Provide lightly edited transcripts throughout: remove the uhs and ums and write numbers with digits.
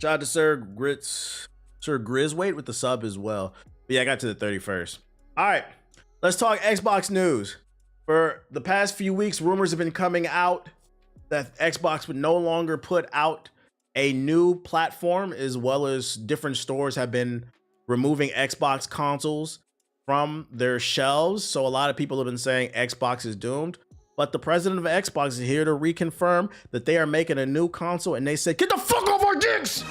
Shout out to Sir Grisweight with the sub as well. But yeah, I got to the 31st. All right, let's talk Xbox news. For the past few weeks, rumors have been coming out that Xbox would no longer put out a new platform, as well as different stores have been removing Xbox consoles from their shelves. So a lot of people have been saying Xbox is doomed. But the president of Xbox is here to reconfirm that they are making a new console, and they said, get the fuck off our dicks!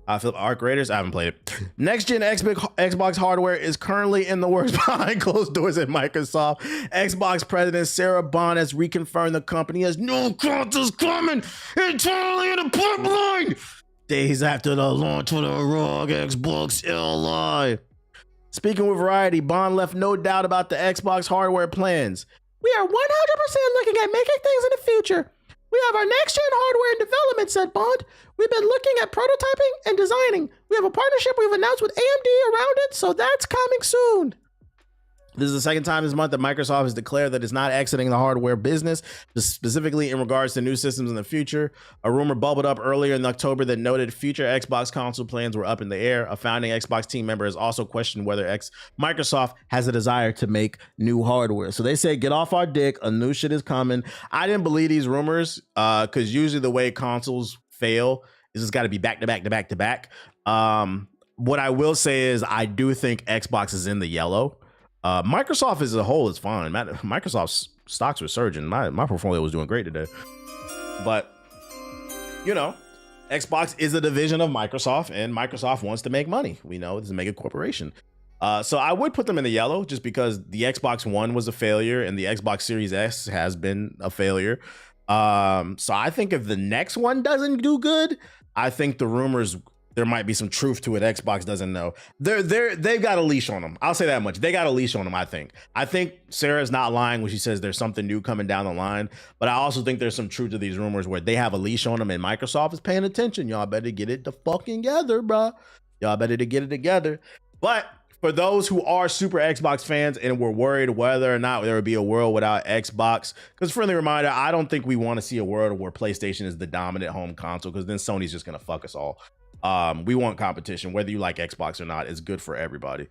I feel Arc Raiders. I haven't played it. Next gen Xbox hardware is currently in the works behind closed doors at Microsoft. Xbox president Sarah Bond has reconfirmed the company has no consoles coming internally in the pipeline days after the launch of the ROG Xbox Li. Speaking with Variety, Bond left no doubt about the Xbox hardware plans. We are 100% looking at making things in the future. We have our next-gen hardware in development, said Bond. We've been looking at prototyping and designing. We have a partnership we've announced with AMD around it, so that's coming soon. This is the second time this month that Microsoft has declared that it's not exiting the hardware business, specifically in regards to new systems in the future. A rumor bubbled up earlier in October that noted future Xbox console plans were up in the air. A founding Xbox team member has also questioned whether Microsoft has a desire to make new hardware. So they say, get off our dick, a new shit is coming. I didn't believe these rumors because usually the way consoles fail is it's got to be back to back to back to back. What I will say is I do think Xbox is in the yellow. Microsoft as a whole is fine. Microsoft's stocks were surging. My portfolio was doing great today. But, you know, Xbox is a division of Microsoft, and Microsoft wants to make money. We know it's a mega corporation. So I would put them in the yellow just because the Xbox One was a failure and the Xbox Series S has been a failure. So I think if the next one doesn't do good, I think the rumors, there might be some truth to it. Xbox doesn't know. They've got a leash on them. I'll say that much. They got a leash on them, I think. I think Sarah's not lying when she says there's something new coming down the line. But I also think there's some truth to these rumors where they have a leash on them and Microsoft is paying attention. Y'all better get it the fucking together, bro. Y'all better get it together. But for those who are super Xbox fans and were worried whether or not there would be a world without Xbox, because friendly reminder, I don't think we want to see a world where PlayStation is the dominant home console, because then Sony's just going to fuck us all. We want competition, whether you like Xbox or not. It's good for everybody.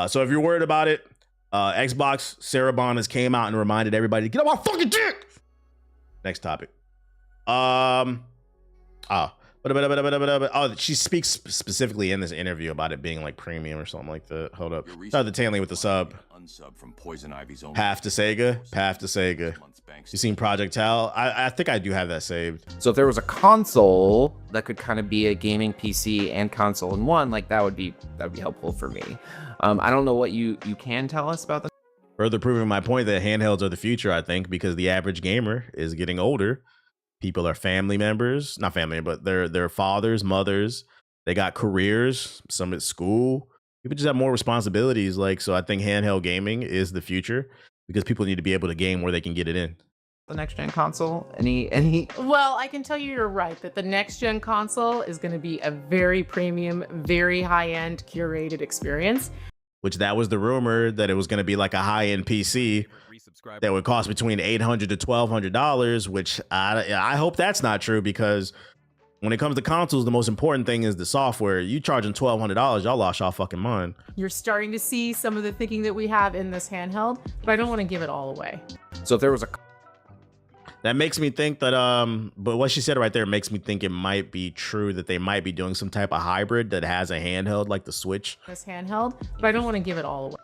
So if you're worried about it, Xbox, Sarah Bond has came out and reminded everybody to get off my fucking dick. Next topic. She speaks specifically in this interview about it being like premium or something like that. Hold up. Shout out to Tanley with the sub. Unsub from Poison Ivy's own. Path to Sega. You seen Project Tal? I think I do have that saved. So if there was a console that could kind of be a gaming PC and console in one, like that would be helpful for me. I don't know what you can tell us about this. Further proving my point that handhelds are the future, I think, because the average gamer is getting older. People are family members, not family, but they're fathers, mothers. They got careers, some at school. People just have more responsibilities. So I think handheld gaming is the future because people need to be able to game where they can get it in. The next gen console, any? Well, I can tell you're right that the next gen console is going to be a very premium, very high end curated experience. Which that was the rumor, that it was going to be like a high end PC that would cost between $800 to $1,200, which I hope that's not true, because when it comes to consoles, the most important thing is the software. You charging $1,200, y'all lost y'all fucking mind. You're starting to see some of the thinking that we have in this handheld, but I don't want to give it all away. So if there was a... That makes me think that, but what she said right there makes me think it might be true that they might be doing some type of hybrid that has a handheld like the Switch. This handheld, but I don't want to give it all away.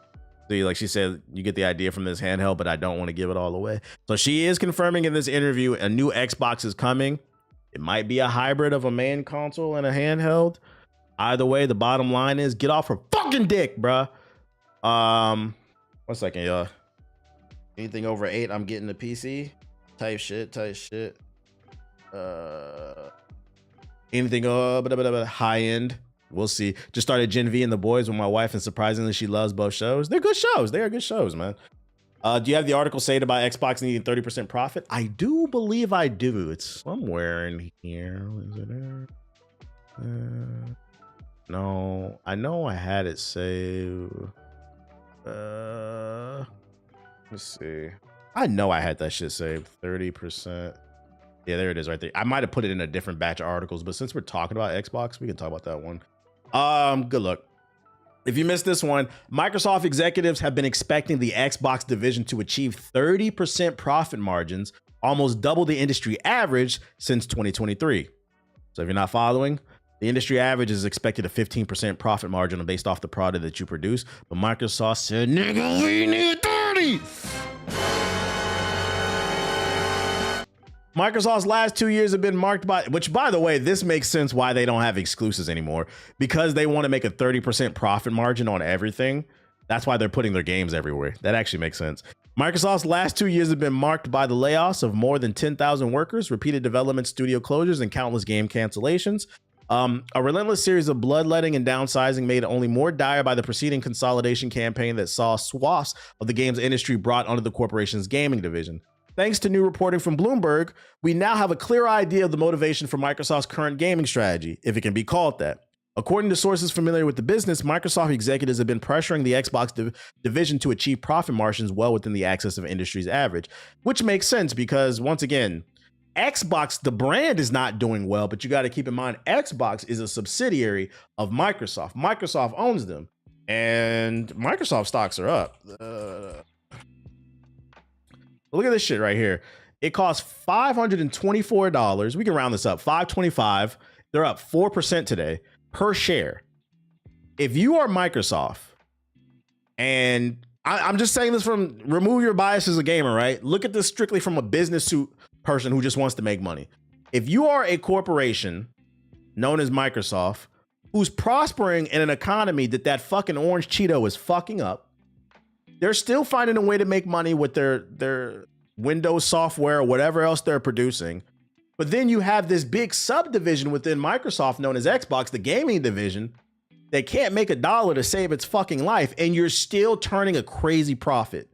See, like she said, you get the idea from this handheld, but I don't want to give it all away. So she is confirming in this interview a new Xbox is coming. It might be a hybrid of a main console and a handheld. Either way, the bottom line is get off her fucking dick, bruh. 1 second, y'all. Anything over 8, I'm getting the PC. Type shit. Anything high end, we'll see. Just started Gen V and the Boys with my wife, and surprisingly she loves both shows. They're good shows. They are good shows, man. Do you have the article say about Xbox needing 30% profit? I do believe I do. It's somewhere in here. Is it there? No, I know I had it saved. Let's see. I know I had that shit saved. 30%. Yeah, there it is right there. I might have put it in a different batch of articles, but since we're talking about Xbox, we can talk about that one. Good luck. If you missed this one, Microsoft executives have been expecting the Xbox division to achieve 30% profit margins, almost double the industry average since 2023. So if you're not following, the industry average is expected a 15% profit margin based off the product that you produce. But Microsoft said, nigga, we need 30. Microsoft's last 2 years have been marked by, which by the way, this makes sense why they don't have exclusives anymore, because they want to make a 30% profit margin on everything. That's why they're putting their games everywhere. That actually makes sense. Microsoft's last 2 years have been marked by the layoffs of more than 10,000 workers, repeated development studio closures, and countless game cancellations. A relentless series of bloodletting and downsizing made it only more dire by the preceding consolidation campaign that saw swaths of the games industry brought onto the corporation's gaming division. Thanks to new reporting from Bloomberg, we now have a clear idea of the motivation for Microsoft's current gaming strategy, if it can be called that. According to sources familiar with the business, Microsoft executives have been pressuring the Xbox division to achieve profit margins well within the axis of industry's average, which makes sense because, once again, Xbox, the brand, is not doing well, but you got to keep in mind, Xbox is a subsidiary of Microsoft. Microsoft owns them, and Microsoft stocks are up. Look at this shit right here. It costs $524. We can round this up. $525. They're up 4% today per share. If you are Microsoft, and I'm just saying this from, remove your bias as a gamer, right? Look at this strictly from a business suit person who just wants to make money. If you are a corporation known as Microsoft who's prospering in an economy that fucking orange Cheeto is fucking up, they're still finding a way to make money with their Windows software or whatever else they're producing. But then you have this big subdivision within Microsoft known as Xbox, the gaming division, that can't make a dollar to save its fucking life, and you're still turning a crazy profit.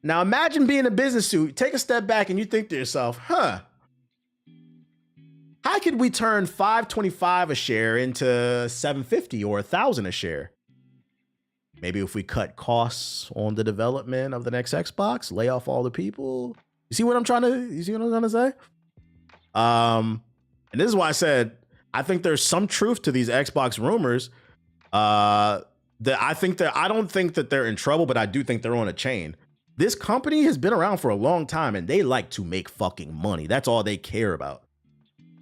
Now imagine being a business suit, take a step back and you think to yourself, how could we turn $525 a share into $750 or $1,000 a share? Maybe if we cut costs on the development of the next Xbox, lay off all the people. You see what I'm trying to say? And this is why I said, I think there's some truth to these Xbox rumors. I don't think that they're in trouble, but I do think they're on a chain. This company has been around for a long time and they like to make fucking money. That's all they care about.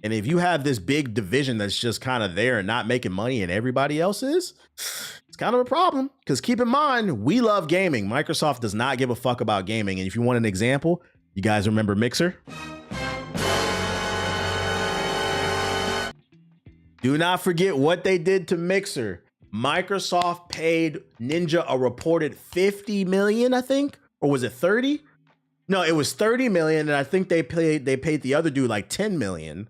And if you have this big division that's just kind of there and not making money and everybody else is, it's kind of a problem. Because keep in mind, we love gaming. Microsoft does not give a fuck about gaming. And if you want an example, you guys remember Mixer? Do not forget what they did to Mixer. Microsoft paid Ninja a reported $50 million, I think, or was it 30? No, it was 30 million, and I think they paid the other dude like 10 million,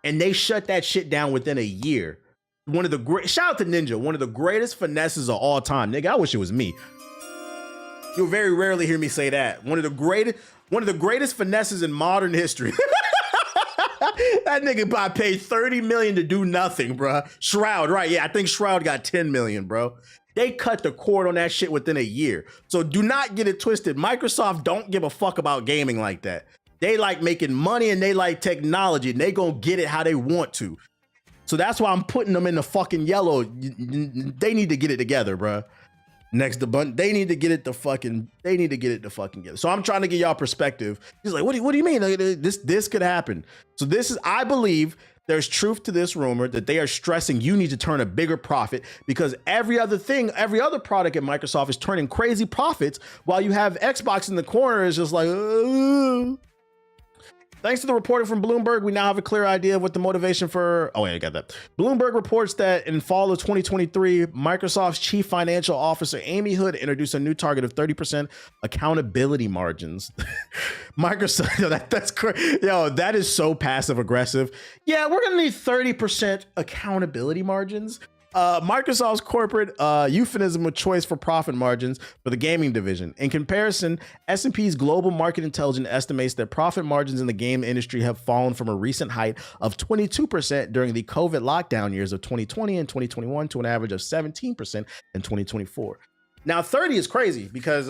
and they shut that shit down within a year. One of the great, shout out to Ninja, one of the greatest finesses of all time, nigga. I wish it was me. You'll very rarely hear me say that. One of the greatest finesses in modern history. That nigga paid 30 million to do nothing, bro. Shroud, right? Yeah, I think Shroud got 10 million, bro. They cut the cord on that shit within a year. So do not get it twisted. Microsoft don't give a fuck about gaming like that. They like making money and they like technology, and they gonna get it how they want to. So that's why I'm putting them in the fucking yellow. They need to get it together, bro. Next to Bun, they need to get it the fucking together. So I'm trying to get y'all perspective. He's like, what do you mean? This could happen. So this is, I believe there's truth to this rumor that they are stressing you need to turn a bigger profit, because every other product at Microsoft is turning crazy profits, while you have Xbox in the corner is just like, Thanks to the reporting from Bloomberg, we now have a clear idea of what the motivation for... Oh, wait, I got that. Bloomberg reports that in fall of 2023, Microsoft's chief financial officer, Amy Hood, introduced a new target of 30% accountability margins. Microsoft, that's crazy. Yo, that is so passive aggressive. Yeah, we're going to need 30% accountability margins. Microsoft's corporate euphemism of choice for profit margins for the gaming division. In comparison, S&P's Global Market Intelligence estimates that profit margins in the game industry have fallen from a recent height of 22% during the COVID lockdown years of 2020 and 2021 to an average of 17% in 2024. Now, 30 is crazy because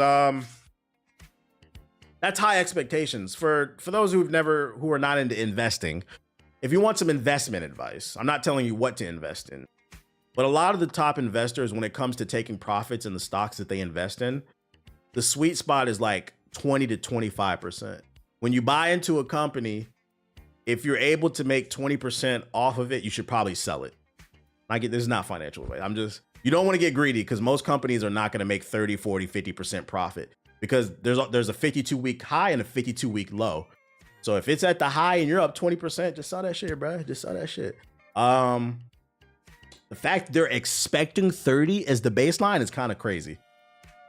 That's high expectations for those who are not into investing. If you want some investment advice, I'm not telling you what to invest in, but a lot of the top investors, when it comes to taking profits in the stocks that they invest in, the sweet spot is like 20 to 25%. When you buy into a company, if you're able to make 20% off of it, you should probably sell it. This is not financial advice. You don't want to get greedy because most companies are not going to make 30, 40, 50% profit because there's a 52-week high and a 52-week low. So if it's at the high and you're up 20%, just sell that shit, bro. Just sell that shit. The fact they're expecting 30 as the baseline is kind of crazy.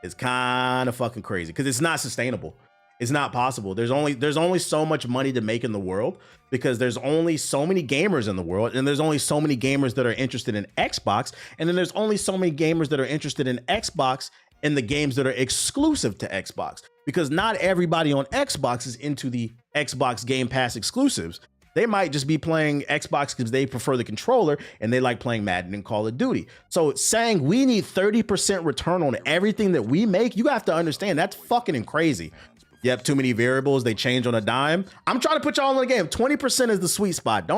It's kind of fucking crazy because it's not sustainable. It's not possible. There's only so much money to make in the world because there's only so many gamers in the world, and there's only so many gamers that are interested in Xbox, and then there's only so many gamers that are interested in Xbox and the games that are exclusive to Xbox, because not everybody on Xbox is into the Xbox Game Pass exclusives. They might just be playing Xbox because they prefer the controller and they like playing Madden and Call of Duty. So saying we need 30% return on everything that we make, you have to understand that's fucking crazy. You have too many variables, they change on a dime. I'm trying to put y'all in the game. 20% is the sweet spot.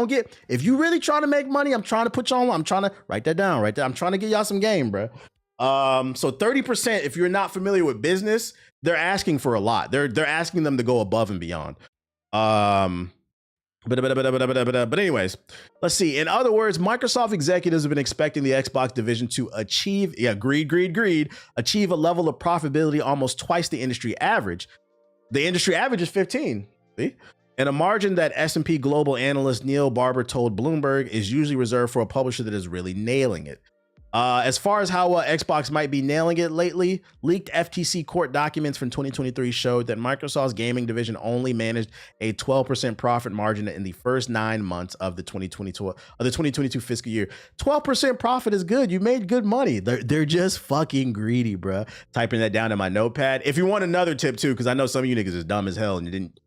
If you really trying to make money, I'm trying to put y'all on. I'm trying to write that down right there. I'm trying to get y'all some game, bro. So 30%, if you're not familiar with business, they're asking for a lot. They're asking them to go above and beyond. But anyways, let's see. In other words, Microsoft executives have been expecting the Xbox division to achieve, achieve a level of profitability almost twice the industry average. The industry average is 15, see? And a margin that S&P Global analyst Neil Barber told Bloomberg is usually reserved for a publisher that is really nailing it. As far as how Xbox might be nailing it lately, leaked FTC court documents from 2023 showed that Microsoft's gaming division only managed a 12% profit margin in the first 9 months of the 2022 fiscal year. 12% profit is good. You made good money. They're just fucking greedy, bruh. Typing that down in my notepad. If you want another tip too, because I know some of you niggas is dumb as hell and you didn't.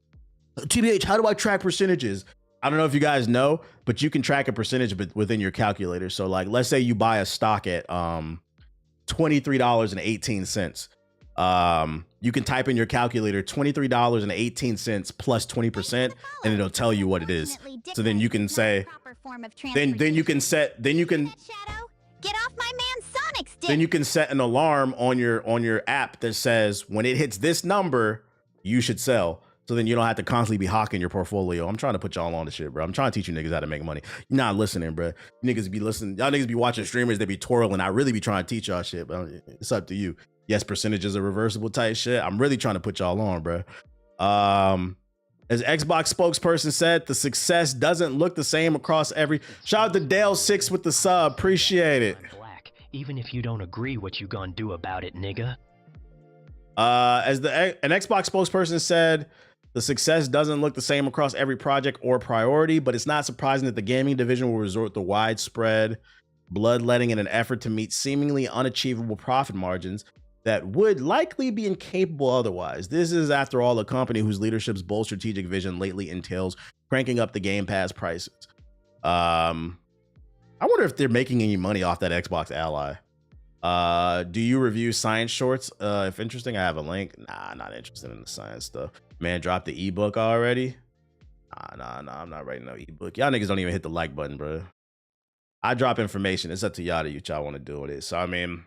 TBH, how do I track percentages? I don't know if you guys know, but you can track a percentage within your calculator. So like, let's say you buy a stock at $23.18. You can type in your calculator $23.18 plus 20%, and it'll tell you what it is. So then you can say, then you can set an alarm on your app that says when it hits this number, you should sell. So then you don't have to constantly be hawking your portfolio. I'm trying to put y'all on the shit, bro. I'm trying to teach you niggas how to make money. You're not listening, bro. You niggas be listening. Y'all niggas be watching streamers. They be twirling. I really be trying to teach y'all shit, but it's up to you. Yes, percentages are reversible type shit. I'm really trying to put y'all on, bro. As Xbox spokesperson said, the success doesn't look the same across every. Shout out to Dale6 with the sub. Appreciate it. Black, even if you don't agree, what you gonna do about it, nigga? An Xbox spokesperson said, the success doesn't look the same across every project or priority, but it's not surprising that the gaming division will resort to widespread bloodletting in an effort to meet seemingly unachievable profit margins that would likely be incapable otherwise. This is, after all, a company whose leadership's bold strategic vision lately entails cranking up the Game Pass prices. I wonder if they're making any money off that Xbox Ally. Do you review science shorts? If interesting, I have a link. Nah, not interested in the science stuff. Man, dropped the ebook already? Nah, I'm not writing no ebook. Y'all niggas don't even hit the like button, bro. I drop information. It's up to y'all what y'all want to do with it. So, I mean,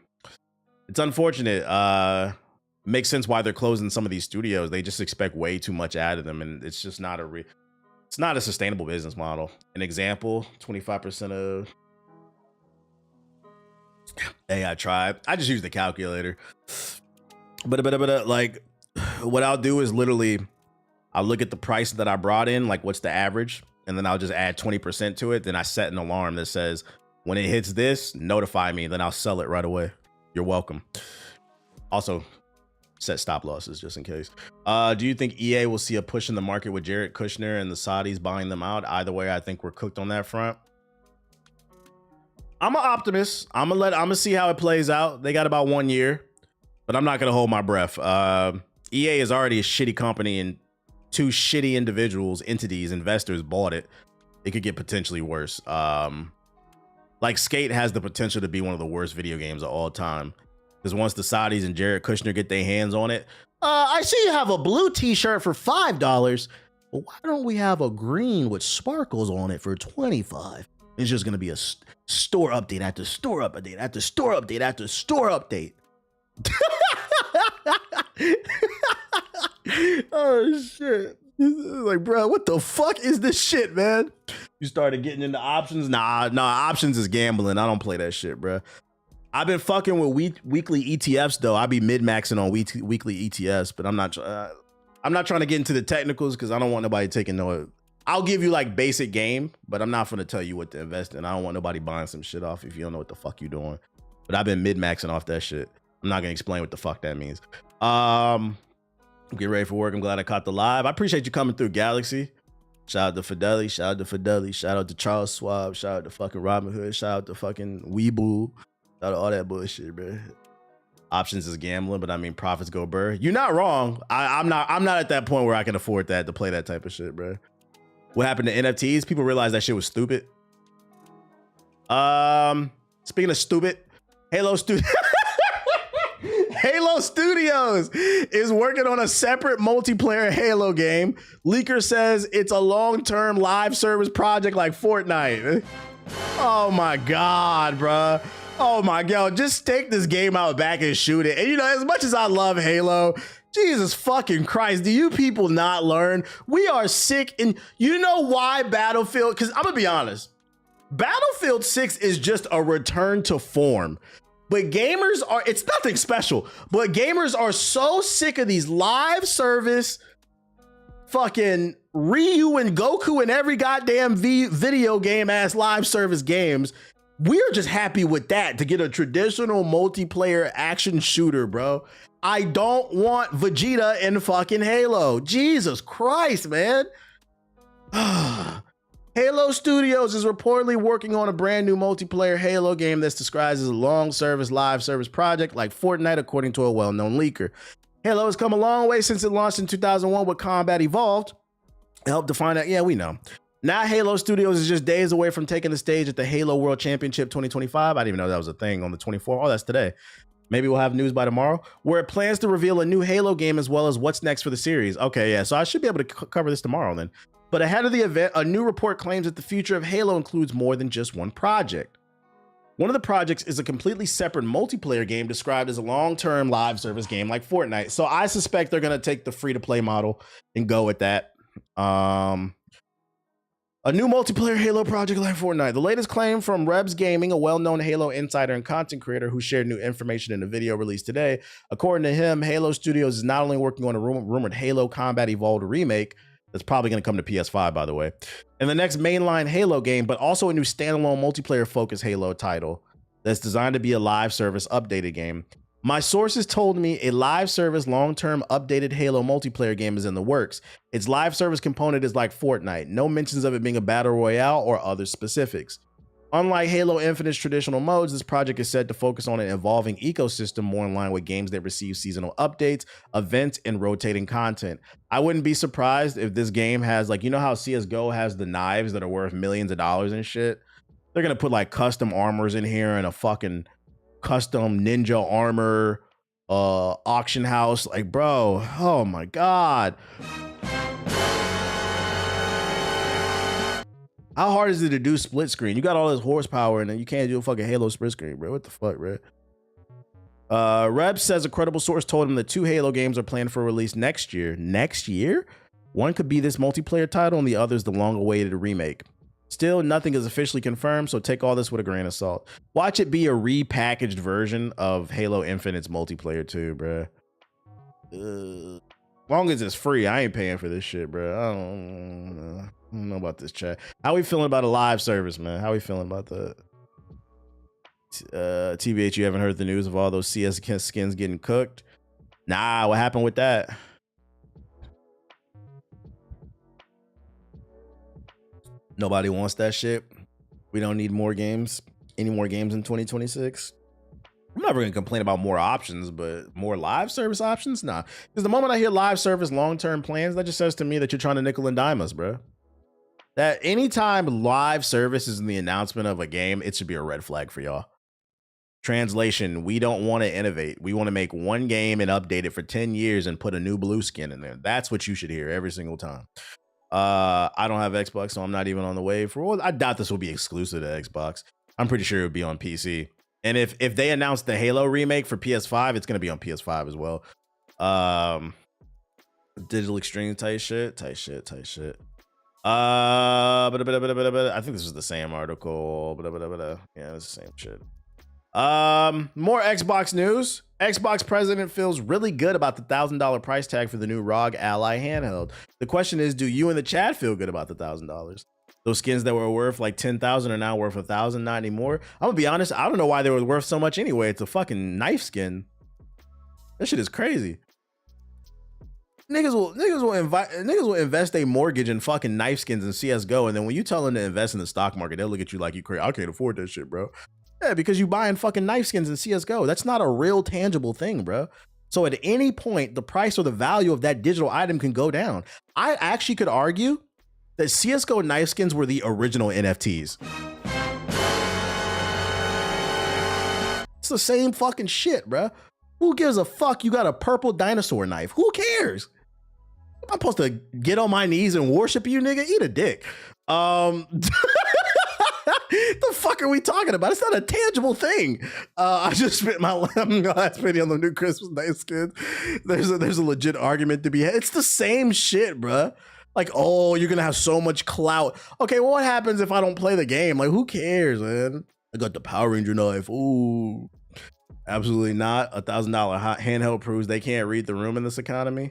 it's unfortunate. Makes sense why they're closing some of these studios. They just expect way too much out of them, and it's just not it's not a sustainable business model. An example, 25% of... Hey, I tried. I just use the calculator. But like, what I'll do is literally, I'll look at the price that I brought in, like what's the average, and then I'll just add 20% to it. Then I set an alarm that says, when it hits this, notify me. Then I'll sell it right away. You're welcome. Also, set stop losses just in case. Do you think EA will see a push in the market with Jared Kushner and the Saudis buying them out? Either way, I think we're cooked on that front. I'm an optimist. I'm gonna see how it plays out. They got about 1 year, but I'm not gonna hold my breath. EA is already a shitty company, and 2 shitty entities, investors bought it. It could get potentially worse. Like Skate has the potential to be one of the worst video games of all time. Because once the Saudis and Jared Kushner get their hands on it, I see you have a blue t-shirt for $5. Well, why don't we have a green with sparkles on it for $25? It's just going to be a store update after store update after store update after store update. Oh, shit. Like, bro, what the fuck is this shit, man? You started getting into options? Nah, options is gambling. I don't play that shit, bro. I've been fucking with weekly ETFs, though. I be mid-maxing on weekly ETFs, but I'm not trying to get into the technicals because I don't want nobody taking no. I'll give you like basic game, but I'm not going to tell you what to invest in. I don't want nobody buying some shit off if you don't know what the fuck you're doing. But I've been mid-maxing off that shit. I'm not going to explain what the fuck that means. Get ready for work. I'm glad I caught the live. I appreciate you coming through, Galaxy. Shout out to Fidelity. Shout out to Fidelity. Shout out to Charles Schwab. Shout out to fucking Robin Hood. Shout out to fucking Weeble. Shout out to all that bullshit, bro. Options is gambling, but I mean profits go burr. You're not wrong. I'm not at that point where I can afford that to play that type of shit, bro. What happened to NFTs? People realized that shit was stupid. Speaking of stupid, Halo Studios is working on a separate multiplayer Halo game. Leaker says it's a long-term live service project like Fortnite. Oh my God, bro. Oh my God, just take this game out back and shoot it. And you know, as much as I love Halo, Jesus fucking Christ, do you people not learn? We are sick. And you know why Battlefield, because I'm gonna be honest, Battlefield 6 is just a return to form. But gamers are, it's nothing special, but gamers are so sick of these live service fucking Ryu and Goku and every goddamn video game ass live service games. We're just happy with that to get a traditional multiplayer action shooter, bro. I don't want Vegeta in fucking Halo. Jesus Christ, man. Halo Studios is reportedly working on a brand new multiplayer Halo game that's described as a long service live service project like Fortnite, according to a well-known leaker. Halo has come a long way since it launched in 2001 with Combat Evolved. Help define that. Yeah, we know. Now Halo Studios is just days away from taking the stage at the Halo World Championship 2025. I didn't even know that was a thing on the 24th. Oh, that's today. Maybe we'll have news by tomorrow, where it plans to reveal a new Halo game as well as what's next for the series. Okay, yeah, so I should be able to cover this tomorrow then. But ahead of the event, a new report claims that the future of Halo includes more than just one project. One of the projects is a completely separate multiplayer game described as a long-term live service game like Fortnite. So I suspect they're going to take the free-to-play model and go with that. A new multiplayer Halo project like Fortnite. The latest claim from Rebs Gaming, a well-known Halo insider and content creator who shared new information in a video released today. According to him, Halo Studios is not only working on a rumored Halo Combat Evolved remake, that's probably going to come to PS5, by the way, and the next mainline Halo game, but also a new standalone multiplayer-focused Halo title that's designed to be a live service updated game. My sources told me a live service long-term updated Halo multiplayer game is in the works. Its live service component is like Fortnite. No mentions of it being a battle royale or other specifics. Unlike Halo Infinite's traditional modes, this project is set to focus on an evolving ecosystem more in line with games that receive seasonal updates, events, and rotating content. I wouldn't be surprised if this game has, like, you know how CSGO has the knives that are worth millions of dollars and shit? They're going to put like custom armors in here and a fucking custom ninja armor auction house. Like, bro, oh my God. How hard is it to do split screen? You got all this horsepower and then you can't do a fucking Halo split screen, bro. What the fuck, bro? Reb says a credible source told him that 2 Halo games are planned for release next year. Next year? One could be this multiplayer title and the other is the long-awaited remake. Still, nothing is officially confirmed, so take all this with a grain of salt. Watch it be a repackaged version of Halo Infinite's multiplayer too, bro. As long as it's free, I ain't paying for this shit, bro. I don't know about this chat. How we feeling about a live service, man? How we feeling about that? TBH, you haven't heard the news of all those CS skins getting cooked? Nah, what happened with that? Nobody wants that shit. We don't need more games. Any more games in 2026? I'm never going to complain about more options, but more live service options? Nah. Because the moment I hear live service long-term plans, that just says to me that you're trying to nickel and dime us, bro. That anytime live service is in the announcement of a game, it should be a red flag for y'all. Translation, we don't want to innovate. We want to make one game and update it for 10 years and put a new blue skin in there. That's what you should hear every single time. I don't have Xbox, so I'm not even on the wave for. I doubt this will be exclusive to Xbox. I'm pretty sure it would be on PC. And if they announce the Halo remake for PS5, it's gonna be on PS5 as well. Digital Extreme type shit. I think this is the same article. Yeah, it's the same shit. More Xbox news. Xbox president feels really good about the $1,000 price tag for the new ROG Ally handheld. The question is, do you in the chat feel good about the $1,000? Those skins that were worth like 10,000 are now worth 1,000, not anymore. I'm gonna be honest, I don't know why they were worth so much anyway. It's a fucking knife skin. That shit is crazy. Niggas will invest a mortgage in fucking knife skins in CS:GO, and then when you tell them to invest in the stock market, they'll look at you like you crazy. I can't afford that shit, bro. Yeah, because you buying fucking knife skins in CS:GO. That's not a real tangible thing, bro. So at any point, the price or the value of that digital item can go down. I actually could argue that CS:GO knife skins were the original NFTs. It's the same fucking shit, bro. Who gives a fuck you got a purple dinosaur knife? Who cares? I'm supposed to get on my knees and worship you, nigga? Eat a dick. The fuck are we talking about? It's not a tangible thing. I just spent my last penny on the new Christmas knife skins. There's a legit argument to be had. It's the same shit, bruh. Like, oh, you're gonna have so much clout. Okay, well, what happens if I don't play the game? Like, who cares, man? I got the Power Ranger knife. Ooh, absolutely not. $1,000 handheld proves they can't read the room in this economy.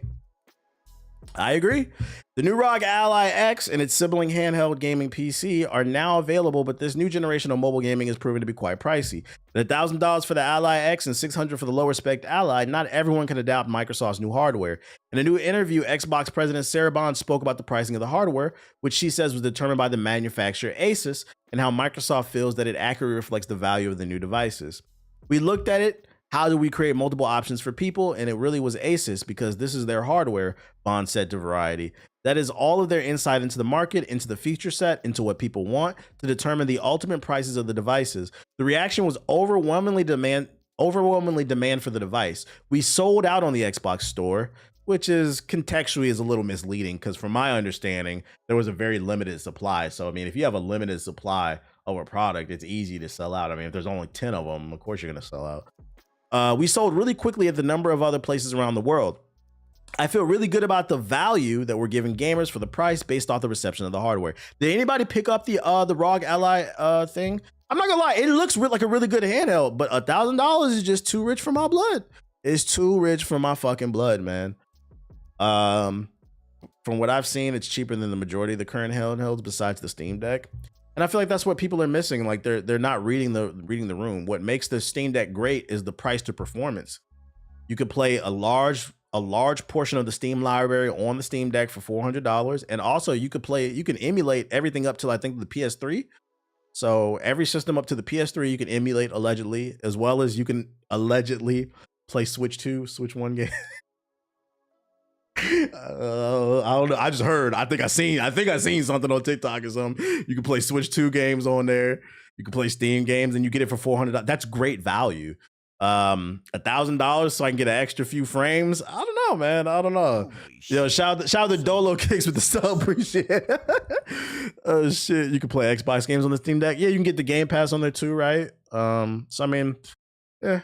I agree. The new ROG Ally X and its sibling handheld gaming PC are now available, but this new generation of mobile gaming is proving to be quite pricey. At $1,000 for the Ally X and $600 for the lower spec Ally, not everyone can adopt Microsoft's new hardware. In a new interview, Xbox President Sarah Bond spoke about the pricing of the hardware, which she says was determined by the manufacturer Asus, and how Microsoft feels that it accurately reflects the value of the new devices. We looked at it. How do we create multiple options for people? And it really was Asus, because this is their hardware, Bond said to Variety. That is all of their insight into the market, into the feature set, into what people want to determine the ultimate prices of the devices. The reaction was overwhelmingly demand for the device. We sold out on the Xbox store, which is contextually is a little misleading, because from my understanding, there was a very limited supply. So, I mean, if you have a limited supply of a product, it's easy to sell out. I mean, if there's only 10 of them, of course you're going to sell out. We sold really quickly at the number of other places around the world. I feel really good about the value that we're giving gamers for the price based off the reception of the hardware. Did anybody pick up the ROG Ally thing? I'm not gonna lie, it looks like a really good handheld, but $1,000 is just too rich for my blood. It's too rich for my fucking blood, man. From what I've seen, it's cheaper than the majority of the current handhelds besides the Steam Deck. And I feel like that's what people are missing. Like they're not reading the room. What makes the Steam Deck great is the price to performance. You could play a large portion of the Steam library on the Steam Deck for $400, and also you can emulate everything up till I think the PS3. So every system up to the PS3 you can emulate allegedly, as well as you can allegedly play Switch 2, Switch 1 game. I don't know. I just heard. I think I seen something on TikTok or something. You can play Switch 2 games on there. You can play Steam games, and you get it for $400. That's great value. $1,000 so I can get an extra few frames. I don't know, man. I don't know. Yo, shout out to Dolo Kicks with the sub. Appreciate it. Oh shit, you can play Xbox games on the Steam Deck. Yeah, you can get the Game Pass on there too, right? So I mean, yeah,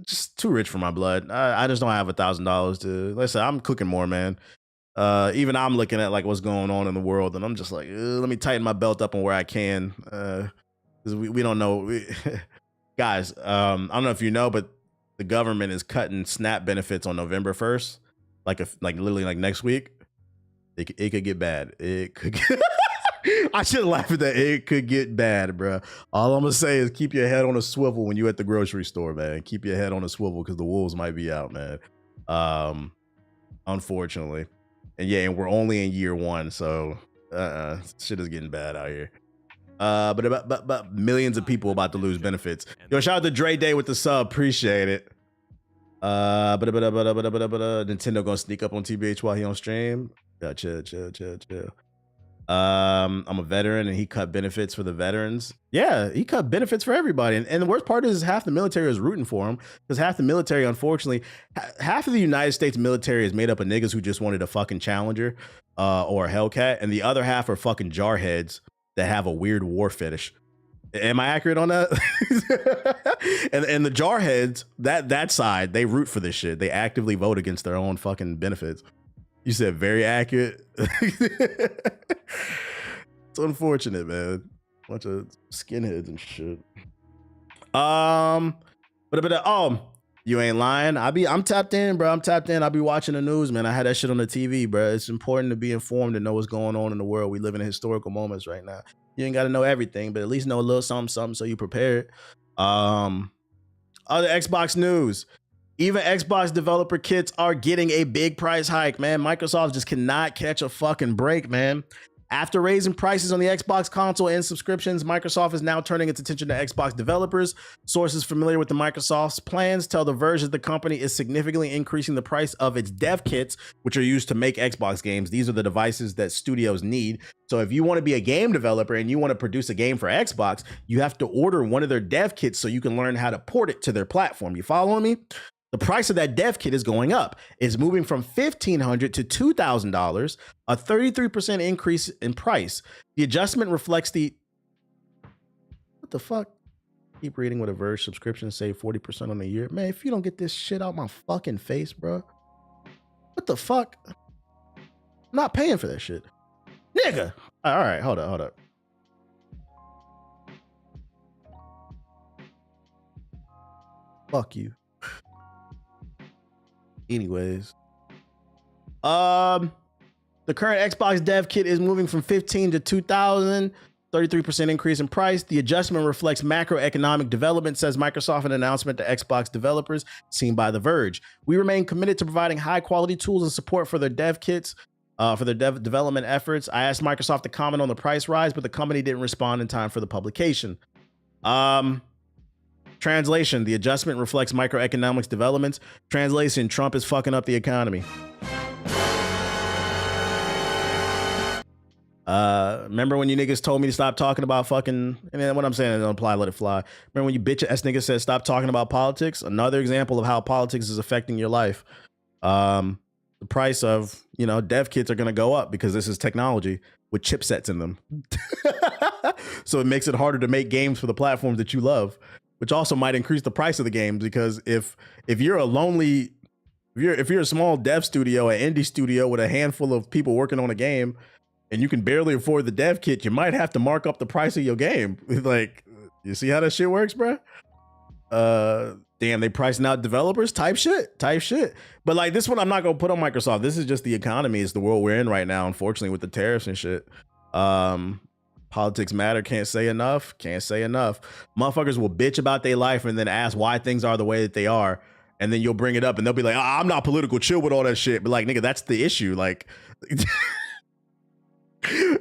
just too rich for my blood. I just don't have $1,000 to. Listen, I'm cooking more, man. Even I'm looking at like what's going on in the world, and I'm just like, let me tighten my belt up on where I can, because we don't know. Guys, I don't know if you know, but the government is cutting SNAP benefits on November 1st, like literally like next week. It could get bad. It could. I should laugh at that. It could get bad, bro. All I'm gonna say is keep your head on a swivel when you're at the grocery store, man. Keep your head on a swivel because the wolves might be out, man. Unfortunately, and yeah, and we're only in year one, so shit is getting bad out here. But millions of people about to lose benefits. Yo, shout out to Dre Day with the sub. Appreciate it. Nintendo gonna sneak up on TBH while he on stream. Yeah, chill. I'm a veteran and he cut benefits for the veterans. Yeah, he cut benefits for everybody. And the worst part is half the military is rooting for him because half the military, unfortunately, half of the United States military is made up of niggas who just wanted a fucking Challenger or a Hellcat. And the other half are fucking jarheads that have a weird war fetish. Am I accurate on that? and the jarheads, that side, they root for this shit. They actively vote against their own fucking benefits. You said very accurate. It's unfortunate, man. Bunch of skinheads and shit. You ain't lying. I'm tapped in, bro. I'm tapped in. I'll be watching the news, man. I had that shit on the TV, bro. It's important to be informed and know what's going on in the world. We live in historical moments right now. You ain't got to know everything, but at least know a little something so you prepared. Other Xbox news. Even Xbox developer kits are getting a big price hike, man. Microsoft just cannot catch a fucking break, man. After raising prices on the Xbox console and subscriptions, Microsoft is now turning its attention to Xbox developers. Sources familiar with the Microsoft's plans tell The Verge that the company is significantly increasing the price of its dev kits, which are used to make Xbox games. These are the devices that studios need. So if you want to be a game developer and you want to produce a game for Xbox, you have to order one of their dev kits so you can learn how to port it to their platform. You following me? The price of that dev kit is going up. It's moving from $1,500 to $2,000, a 33% increase in price. The adjustment reflects the... What the fuck? Keep reading with a Verge subscription, save 40% on the year. Man, if you don't get this shit out my fucking face, bro. What the fuck? I'm not paying for that shit. Nigga! All right, hold up. Fuck you. Anyways, the current Xbox dev kit is moving from $15,000 to $2,000, 33% increase in price. The adjustment reflects macroeconomic development, says Microsoft in an announcement to Xbox developers seen by The Verge. We remain committed to providing high quality tools and support for their dev kits, for their development efforts. I asked Microsoft to comment on the price rise, but the company didn't respond in time for the publication. Translation, the adjustment reflects microeconomics developments. Translation, Trump is fucking up the economy. Remember when you niggas told me to stop talking about fucking, and what I'm saying, don't apply, let it fly. Remember when you bitch ass niggas said stop talking about politics? Another example of how politics is affecting your life. The price of, dev kits are going to go up because this is technology with chipsets in them. So it makes it harder to make games for the platforms that you love, which also might increase the price of the games, because if you're a small dev studio, an indie studio with a handful of people working on a game, and you can barely afford the dev kit, you might have to mark up the price of your game. Like, you see how that shit works, bro? Damn, they pricing out developers type shit. But like this one, I'm not gonna put on Microsoft. This is just the economy. It's the world we're in right now, unfortunately, with the tariffs and shit. Politics matter. Can't say enough. Motherfuckers will bitch about their life and then ask why things are the way that they are. And then you'll bring it up and they'll be like, I'm not political, chill with all that shit. But like, nigga, that's the issue. Like,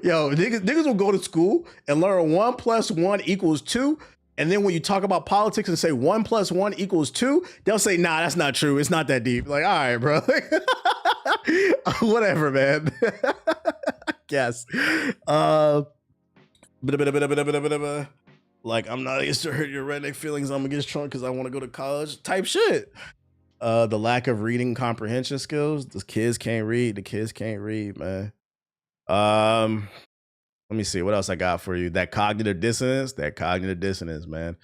yo, niggas will go to school and learn 1 + 1 = 2. And then when you talk about politics and say 1 + 1 = 2, they'll say, nah, that's not true. It's not that deep. Like, all right, bro. Whatever, man. Yes. Like, I'm not against to hurt your redneck feelings. I'm against Trump because I want to go to college type shit. The lack of reading comprehension skills. The kids can't read, man. Let me see what else I got for you. That cognitive dissonance, man.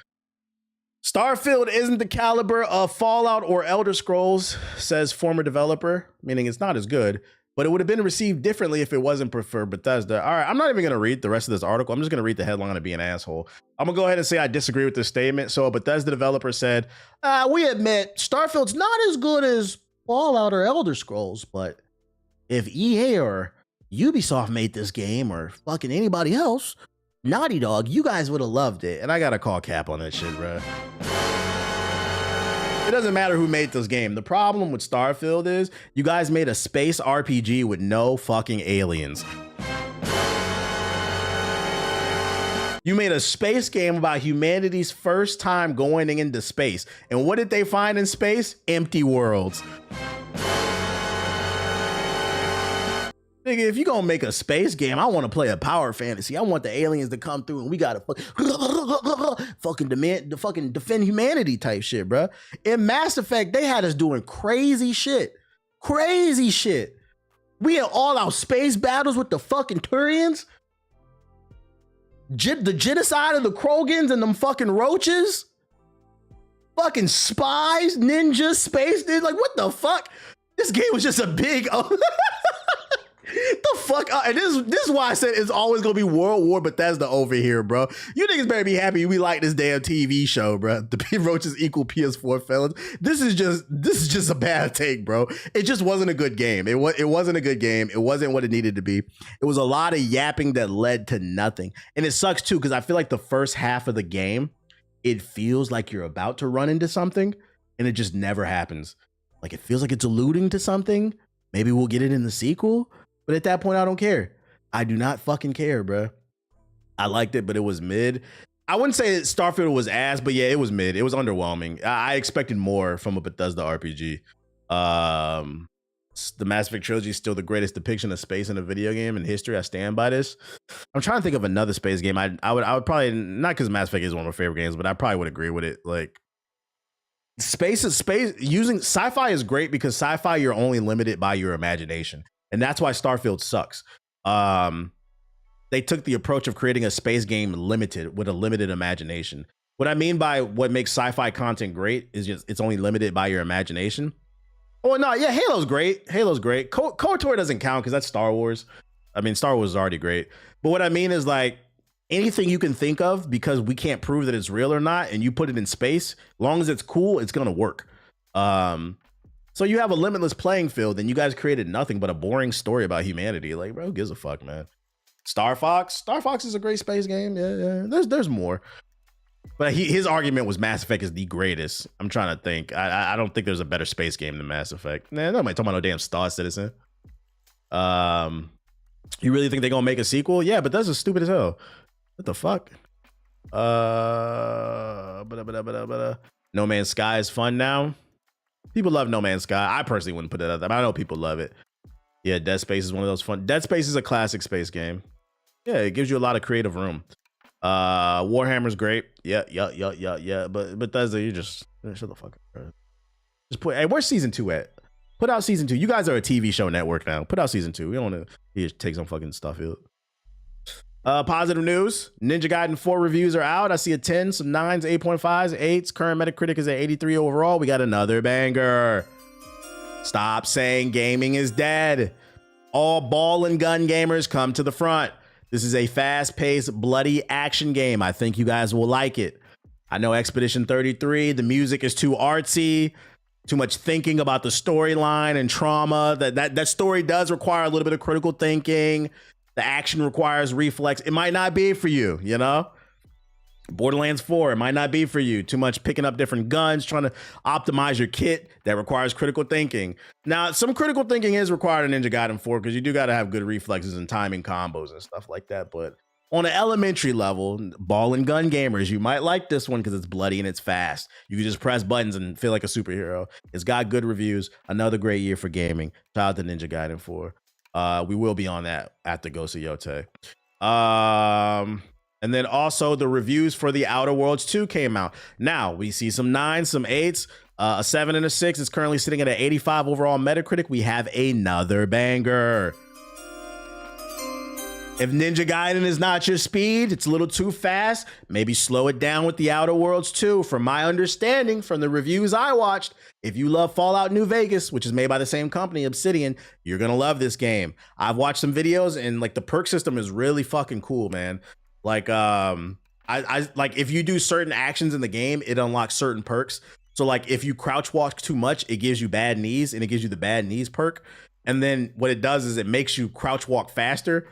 Starfield isn't the caliber of Fallout or Elder Scrolls, says former developer, meaning it's not as good, but it would have been received differently if it wasn't for Bethesda. All right, I'm not even going to read the rest of this article. I'm just going to read the headline and be an asshole. I'm going to go ahead and say I disagree with this statement. So a Bethesda developer said, we admit Starfield's not as good as Fallout or Elder Scrolls, but if EA or Ubisoft made this game or fucking anybody else, Naughty Dog, you guys would have loved it. And I got to call cap on that shit, bro. It doesn't matter who made this game. The problem with Starfield is you guys made a space RPG with no fucking aliens. You made a space game about humanity's first time going into space. And what did they find in space? Empty worlds. Nigga, if you gonna make a space game, I want to play a power fantasy. I want the aliens to come through and we gotta fucking defend humanity type shit, bro. In Mass Effect, they had us doing crazy shit. Crazy shit. We had all our space battles with the fucking Turians. The genocide of the Krogans and them fucking roaches. Fucking spies, ninjas, space dude. Like, what the fuck? This game was just a big... The fuck? And this is why I said it's always gonna be World War Bethesda over here, bro. You niggas better be happy we like this damn TV show, bro. The roaches equal PS4 felons. This is just a bad take, bro. It just wasn't a good game. It wasn't a good game. It wasn't what it needed to be. It was a lot of yapping that led to nothing. And it sucks too, because I feel like the first half of the game, it feels like you're about to run into something, and it just never happens. Like, it feels like it's alluding to something. Maybe we'll get it in the sequel. But at that point, I don't care. I do not fucking care, bro. I liked it, but it was mid. I wouldn't say Starfield was ass, but yeah, it was mid. It was underwhelming. I expected more from a Bethesda RPG. The Mass Effect trilogy is still the greatest depiction of space in a video game in history. I stand by this. I'm trying to think of another space game. I would probably, not because Mass Effect is one of my favorite games, but I probably would agree with it. Like, using sci-fi is great because sci-fi, you're only limited by your imagination. And that's why Starfield sucks. They took the approach of creating a space game limited with a limited imagination. What I mean by what makes sci-fi content great is just it's only limited by your imagination. Oh no, yeah, Halo's great. Halo's great. KOTOR doesn't count because that's Star Wars. I mean, Star Wars is already great. But what I mean is like anything you can think of, because we can't prove that it's real or not, and you put it in space, as long as it's cool, it's gonna work. So you have a limitless playing field, and you guys created nothing but a boring story about humanity. Like, bro, who gives a fuck, man? Star Fox is a great space game. Yeah. There's more. But his argument was Mass Effect is the greatest. I'm trying to think. I don't think there's a better space game than Mass Effect. Nah, nobody talking about no damn Star Citizen. You really think they're gonna make a sequel? Yeah, but that's just stupid as hell. What the fuck? No Man's Sky is fun now. People love No Man's Sky. I personally wouldn't put it out there, but I know people love it. Yeah, Dead Space is one of those fun. Dead Space is a classic space game. Yeah, it gives you a lot of creative room. Warhammer's great. Yeah. But Bethesda, you just shut the fuck up, bro. Just put. Hey, where's season 2 at? Put out season 2. You guys are a TV show network now. Put out season 2. We don't want to take some fucking stuff here. Positive news. Ninja Gaiden 4 reviews are out. I see a 10, some 9s, 8.5s, 8s. Current Metacritic is at 83 overall. We got another banger. Stop saying gaming is dead. All ball and gun gamers come to the front. This is a fast-paced, bloody action game. I think you guys will like it. I know Expedition 33, the music is too artsy, too much thinking about the storyline and trauma. That story does require a little bit of critical thinking. The action requires reflex. It might not be for you, you know? Borderlands 4, it might not be for you. Too much picking up different guns, trying to optimize your kit. That requires critical thinking. Now, some critical thinking is required in Ninja Gaiden 4 because you do got to have good reflexes and timing combos and stuff like that. But on an elementary level, ball and gun gamers, you might like this one because it's bloody and it's fast. You can just press buttons and feel like a superhero. It's got good reviews. Another great year for gaming. Shout out to Ninja Gaiden 4. We will be on that after Ghost of Yote. And then also the reviews for The Outer Worlds 2 came out. Now we see some 9s, some 8s, a 7 and a 6. It's currently sitting at an 85 overall Metacritic. We have another banger. If Ninja Gaiden is not your speed, it's a little too fast, maybe slow it down with The Outer Worlds 2. From my understanding, from the reviews I watched, if you love Fallout New Vegas, which is made by the same company, Obsidian, you're gonna love this game. I've watched some videos and like the perk system is really fucking cool, man. Like I like if you do certain actions in the game, it unlocks certain perks. So like if you crouch walk too much, it gives you bad knees and it gives you the bad knees perk. And then what it does is it makes you crouch walk faster.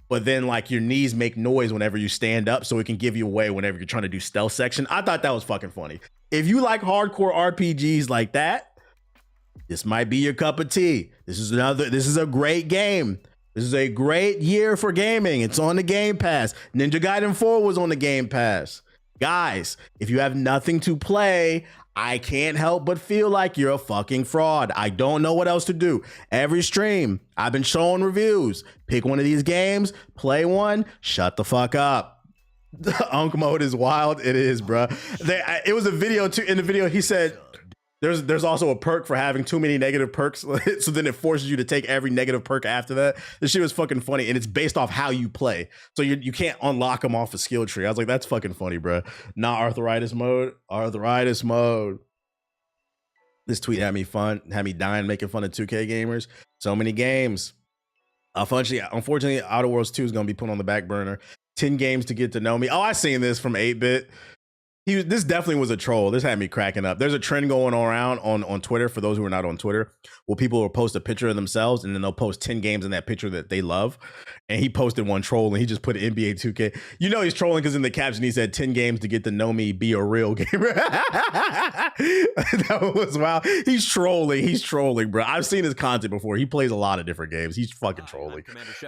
But then like your knees make noise whenever you stand up, so it can give you away whenever you're trying to do stealth section. I thought that was fucking funny. If you like hardcore RPGs like that, this might be your cup of tea. This is a great game. This is a great year for gaming. It's on the Game Pass. Ninja Gaiden 4 was on the Game Pass. Guys, if you have nothing to play, I can't help but feel like you're a fucking fraud. I don't know what else to do. Every stream, I've been showing reviews. Pick one of these games, play one, shut the fuck up. Unk mode is wild. It is, bro. It was a video too. In the video, he said there's also a perk for having too many negative perks. So then it forces you to take every negative perk after that. This shit was fucking funny, and it's based off how you play. So you can't unlock them off a skill tree. I was like, that's fucking funny, bro. Not arthritis mode. Arthritis mode. This tweet had me dying making fun of 2K gamers. So many games. Unfortunately, Outer Worlds 2 is gonna be put on the back burner. 10 games to get to know me. Oh, I seen this from 8-Bit. This definitely was a troll. This had me cracking up. There's a trend going around on Twitter, for those who are not on Twitter, where people will post a picture of themselves and then they'll post 10 games in that picture that they love. And he posted one troll and he just put NBA 2K. You know he's trolling because in the caption he said 10 games to get to know me, be a real gamer. That was wild. He's trolling, bro. I've seen his content before. He plays a lot of different games. He's fucking trolling.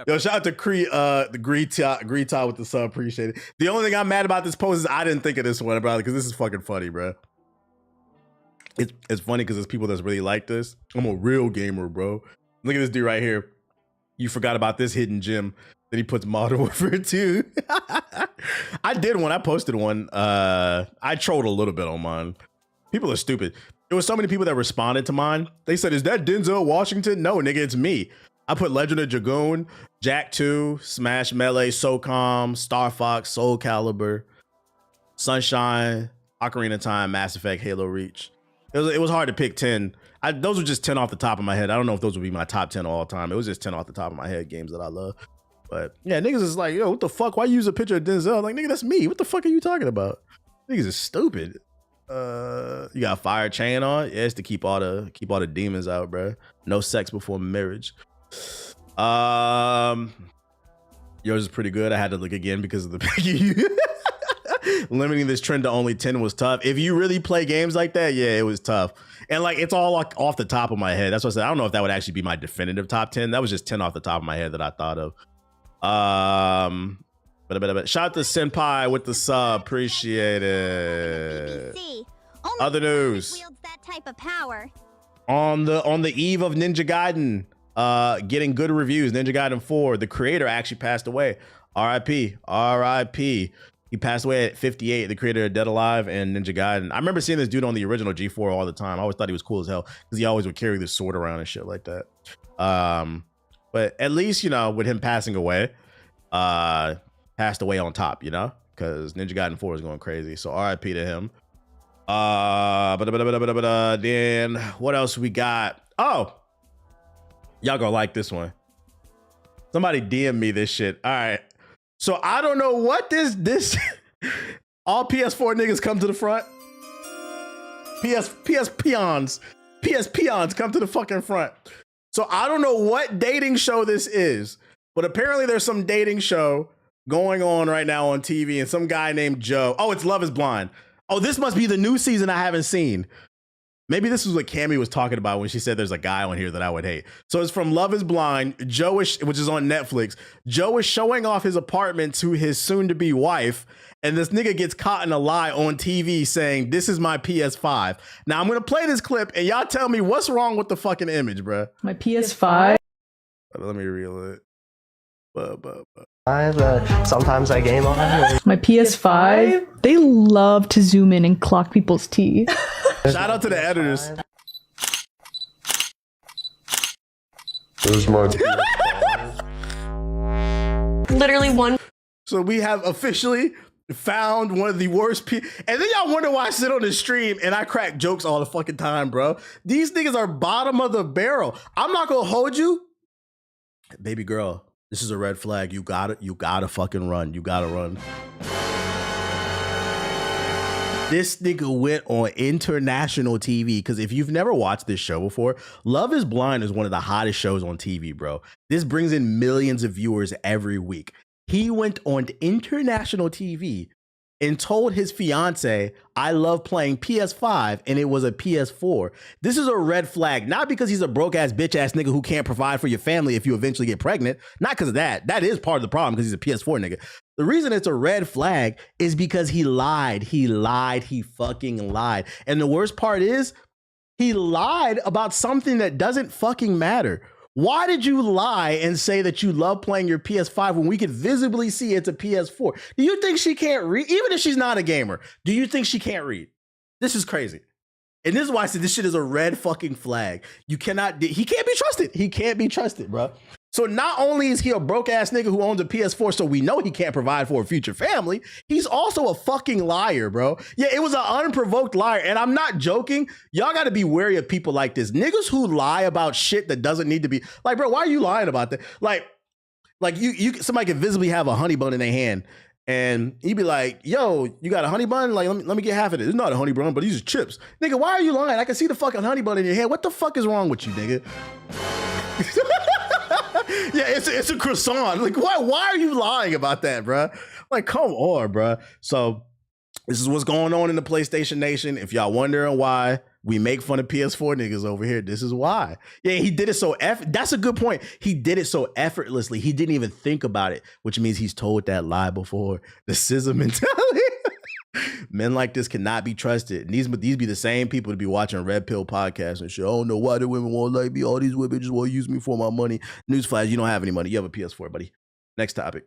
Yo, shout out to the Greetot with the sub. Appreciate it. The only thing I'm mad about this post is I didn't think of this one, bro, because this is fucking funny, bro. It's funny because there's people that's really like this. I'm a real gamer, bro. Look at this dude right here. You forgot about this hidden gem. Then he puts Modern Warfare 2. I did one. I posted one. I trolled a little bit on mine. People are stupid. There was so many people that responded to mine. They said, is that Denzel Washington? No, nigga, it's me. I put Legend of Dragoon, Jack 2, Smash Melee, SOCOM, Star Fox, Soul Calibur, Sunshine, Ocarina of Time, Mass Effect, Halo Reach. It was hard to pick 10. Those were just 10 off the top of my head. I don't know if those would be my top 10 all time. It was just 10 off the top of my head games that I love. But yeah, niggas is like, yo, what the fuck? Why use a picture of Denzel? I'm like, nigga, that's me. What the fuck are you talking about? Niggas is stupid. You got Fire Chain on? Yeah, it's to keep all the demons out, bro. No sex before marriage. Yours is pretty good. I had to look again because of the limiting this trend to only 10 was tough. If you really play games like that, yeah, it was tough. And like, it's all like off the top of my head. That's what I said. I don't know if that would actually be my definitive top 10. That was just 10 off the top of my head that I thought of. But shout out to Senpai with the sub. Appreciate it. Other news. Wields that type of power. On the eve of Ninja Gaiden getting good reviews, Ninja Gaiden 4, the creator actually passed away. R.I.P. He passed away at 58, the creator of Dead Alive and Ninja Gaiden. I remember seeing this dude on the original G4 all the time. I always thought he was cool as hell because he always would carry this sword around and shit like that. But at least, you know, with him passing away, passed away on top, you know, because Ninja Gaiden 4 is going crazy. So RIP to him. Then what else we got? Oh, y'all gonna like this one. Somebody DM me this shit. All right. So I don't know what this all PS4 niggas come to the front. PS peons come to the fucking front. So I don't know what dating show this is, but apparently there's some dating show going on right now on TV and some guy named Joe. Oh, it's Love is Blind. Oh, this must be the new season I haven't seen. Maybe this was what Cammy was talking about when she said there's a guy on here that I would hate. So it's from Love is Blind. Joe is, which is on Netflix. Joe is showing off his apartment to his soon-to-be wife, and this nigga gets caught in a lie on TV saying, this is my PS5. Now I'm gonna play this clip, and y'all tell me what's wrong with the fucking image, bruh. My PS5? Let me reel it. Sometimes I game on it. My PS5? They love to zoom in and clock people's teeth. Shout out to the editors. There's my Literally one. So we have officially found one of the worst and then y'all wonder why I sit on the stream and I crack jokes all the fucking time, bro. These niggas are bottom of the barrel. I'm not gonna hold you. Baby girl, this is a red flag. You gotta fucking run. You gotta run. This nigga went on international TV, because if you've never watched this show before, Love is Blind is one of the hottest shows on TV, bro. This brings in millions of viewers every week. He went on international TV and told his fiance, I love playing PS5 and it was a PS4. This is a red flag, not because he's a broke ass bitch ass nigga who can't provide for your family if you eventually get pregnant. Not because of that. That is part of the problem because he's a PS4 nigga. The reason it's a red flag is because he lied. He fucking lied. And the worst part is he lied about something that doesn't fucking matter. Why did you lie and say that you love playing your PS5 when we could visibly see it's a PS4? Do you think she can't read? Even if she's not a gamer, do you think she can't read? This is crazy. And this is why I said this shit is a red fucking flag. He can't be trusted. He can't be trusted, bro. So not only is he a broke ass nigga who owns a PS4, so we know he can't provide for a future family, he's also a fucking liar, bro. Yeah, it was an unprovoked liar. And I'm not joking. Y'all got to be wary of people like this. Niggas who lie about shit that doesn't need to be. Like, bro, why are you lying about that? Like somebody could visibly have a honey bun in their hand and he'd be like, yo, you got a honey bun? Like, let me get half of it. It's not a honey bun, but these are chips. Nigga, why are you lying? I can see the fucking honey bun in your hand. What the fuck is wrong with you, nigga? Yeah, it's a croissant. Like, why are you lying about that, bro? Like, come on, bro. So this is what's going on in the PlayStation Nation. If y'all wondering why we make fun of PS4 niggas over here, this is why. Yeah, he did it so that's a good point. He did it so effortlessly. He didn't even think about it, which means he's told that lie before. The scissor mentality. Men like this cannot be trusted. And these be the same people to be watching Red Pill podcasts and shit. I don't know why the women won't like me. All these women just want to use me for my money. Newsflash, you don't have any money. You have a PS4, buddy. Next topic.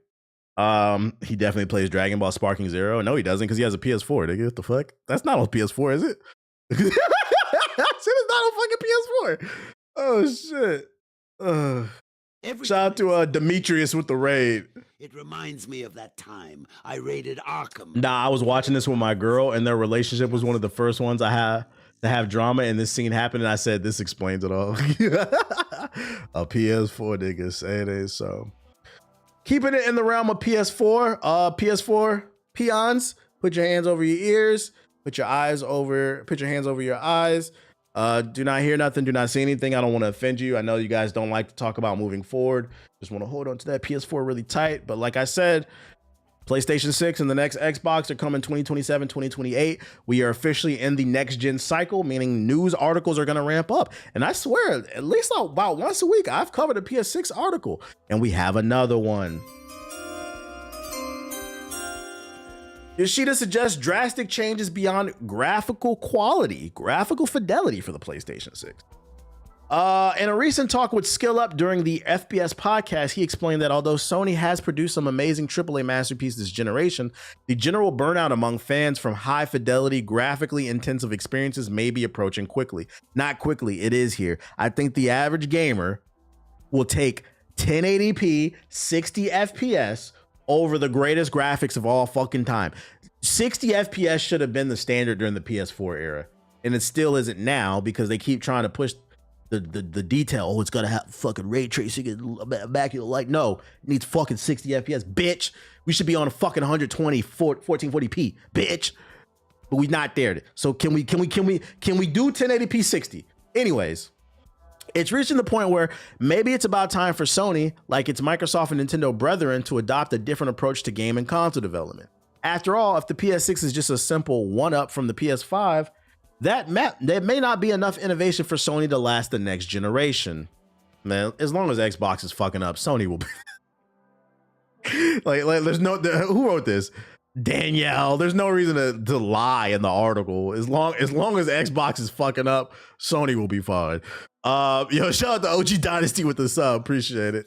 He definitely plays Dragon Ball Sparking Zero. No, he doesn't because he has a PS4. Nigga, what the fuck? That's not on PS4, is it? That shit is not on fucking PS4. Oh shit. Shout out to Demetrius with the raid. It reminds me of that time I raided Arkham. Nah, I was watching this with my girl, and their relationship was one of the first ones I had to have drama, and this scene happened, and I said, this explains it all. A PS4 nigga saying it, so. Keeping it in the realm of PS4, PS4 peons, put your hands over your ears, put your hands over your eyes. Do not hear nothing, do not see anything. I don't want to offend you. I know you guys don't like to talk about moving forward. Just want to hold on to that PS4 really tight. But like I said, PlayStation 6 and the next Xbox are coming 2027, 2028. We are officially in the next gen cycle, meaning news articles are going to ramp up. And I swear, at least about once a week, I've covered a PS6 article, and we have another one. Yoshida suggests drastic changes beyond graphical fidelity for the PlayStation 6. In a recent talk with Skill Up during the FPS podcast, he explained that although Sony has produced some amazing AAA masterpieces this generation, the general burnout among fans from high fidelity, graphically intensive experiences may be approaching quickly. Not quickly, it is here. I think the average gamer will take 1080p, 60 FPS over the greatest graphics of all fucking time. 60 FPS should have been the standard during the PS4 era, and it still isn't now because they keep trying to push the detail. Oh, it's gonna have fucking ray tracing and back. Like, no, it needs fucking 60 FPS, bitch. We should be on a fucking 120 1440p, bitch. But we're not there. So can we do 1080p 60? Anyways, it's reaching the point where maybe it's about time for Sony, like its Microsoft and Nintendo brethren, to adopt a different approach to game and console development. After all, if the PS6 is just a simple one-up from the PS5, there may not be enough innovation for Sony to last the next generation. Man, as long as Xbox is fucking up, Sony will be. like there's no, who wrote this? Danielle. There's no reason to lie in the article. As long as Xbox is fucking up, Sony will be fine. Yo, shout out to OG Dynasty with the sub. Appreciate it.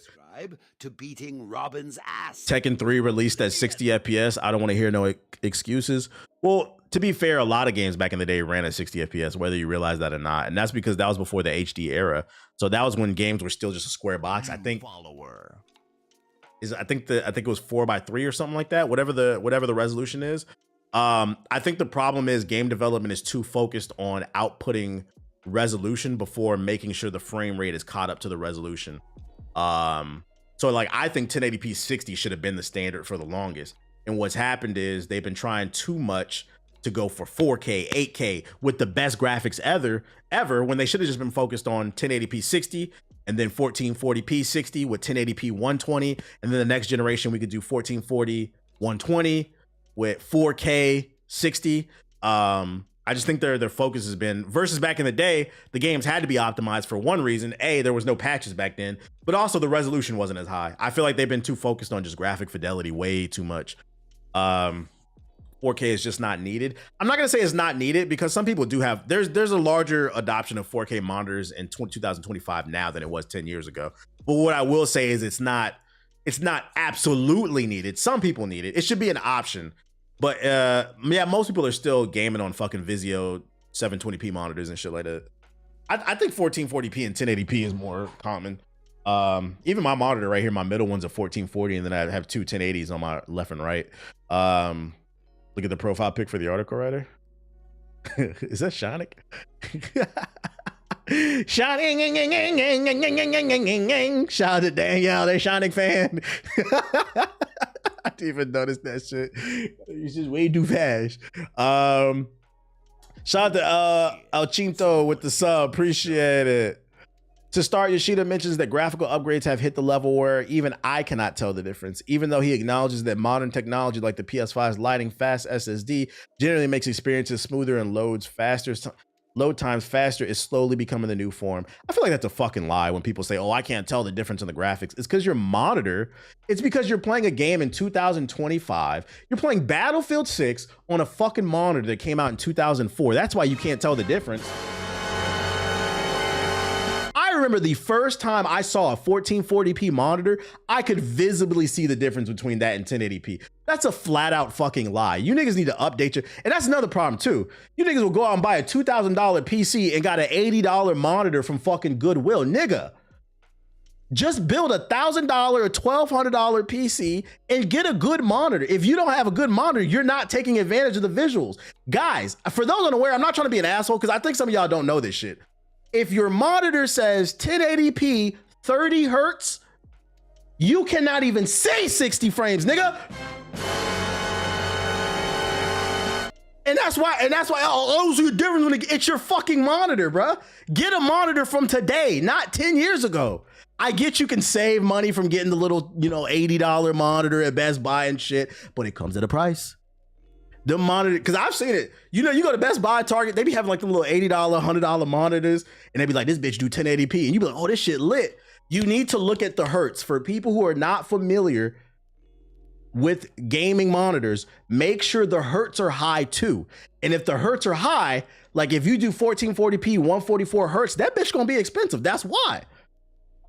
To beating Robin's ass. Tekken 3 released at 60 FPS. I don't want to hear no excuses. Well, to be fair, a lot of games back in the day ran at 60 FPS, whether you realize that or not. And that's because that was before the HD era. So that was when games were still just a square box. I think I think it was 4:3 or something like that. Whatever the resolution is. I think the problem is game development is too focused on outputting resolution before making sure the frame rate is caught up to the resolution. So like I think 1080p 60 should have been the standard for the longest. And what's happened is they've been trying too much to go for 4K, 8K with the best graphics ever when they should have just been focused on 1080p 60 and then 1440p 60 with 1080p 120. And then the next generation we could do 1440, 120. with 4K 60. I just think their focus has been versus back in the day, the games had to be optimized for one reason. A, there was no patches back then, but also the resolution wasn't as high. I feel like they've been too focused on just graphic fidelity way too much. 4K is just not needed. I'm not gonna say it's not needed because some people do have, there's a larger adoption of 4K monitors in 2025 now than it was 10 years ago. But what I will say is it's not absolutely needed. Some people need it. It should be an option. But yeah, most people are still gaming on fucking Vizio 720p monitors and shit like that. I think 1440p and 1080p is more common. Even my monitor right here, my middle one's a 1440, and then I have two 1080s on my left and right. Look at the profile pic for the article writer. Is that Shonic? Shonic. Shout out to Danielle, they're Shonic fan. I didn't even notice that shit. It's just way too fast. Shout out to El Chinto with the sub. Appreciate it. To start, Yoshida mentions that graphical upgrades have hit the level where even I cannot tell the difference, even though he acknowledges that modern technology like the PS5's lighting fast SSD generally makes experiences smoother and load times faster is slowly becoming the new form. I feel like that's a fucking lie when people say, oh, I can't tell the difference in the graphics. It's because your monitor, it's because you're playing a game in 2025. You're playing Battlefield 6 on a fucking monitor that came out in 2004. That's why you can't tell the difference. I remember the first time I saw a 1440p monitor, I could visibly see the difference between that and 1080p. That's a flat out fucking lie. You niggas need to update your, and that's another problem too. You niggas will go out and buy a $2,000 PC and got an $80 monitor from fucking Goodwill. Nigga, just build $1,000 or $1,200 PC and get a good monitor. If you don't have a good monitor, you're not taking advantage of the visuals. Guys, for those unaware, I'm not trying to be an asshole because I think some of y'all don't know this shit. If your monitor says 1080p, 30 hertz, you cannot even say 60 frames, nigga. And that's why, oh, those are the difference when it's your fucking monitor, bruh. Get a monitor from today, not 10 years ago. I get you can save money from getting the little, $80 monitor at Best Buy and shit, but it comes at a price. The monitor, because I've seen it. You go to Best Buy, Target, they be having like the little $80, $100 monitors, and they be like, this bitch do 1080p, and you be like, oh, this shit lit. You need to look at the hertz. For people who are not familiar with gaming monitors, make sure the hertz are high too. And if the hertz are high, like if you do 1440p, 144 hertz, that bitch gonna be expensive. That's why.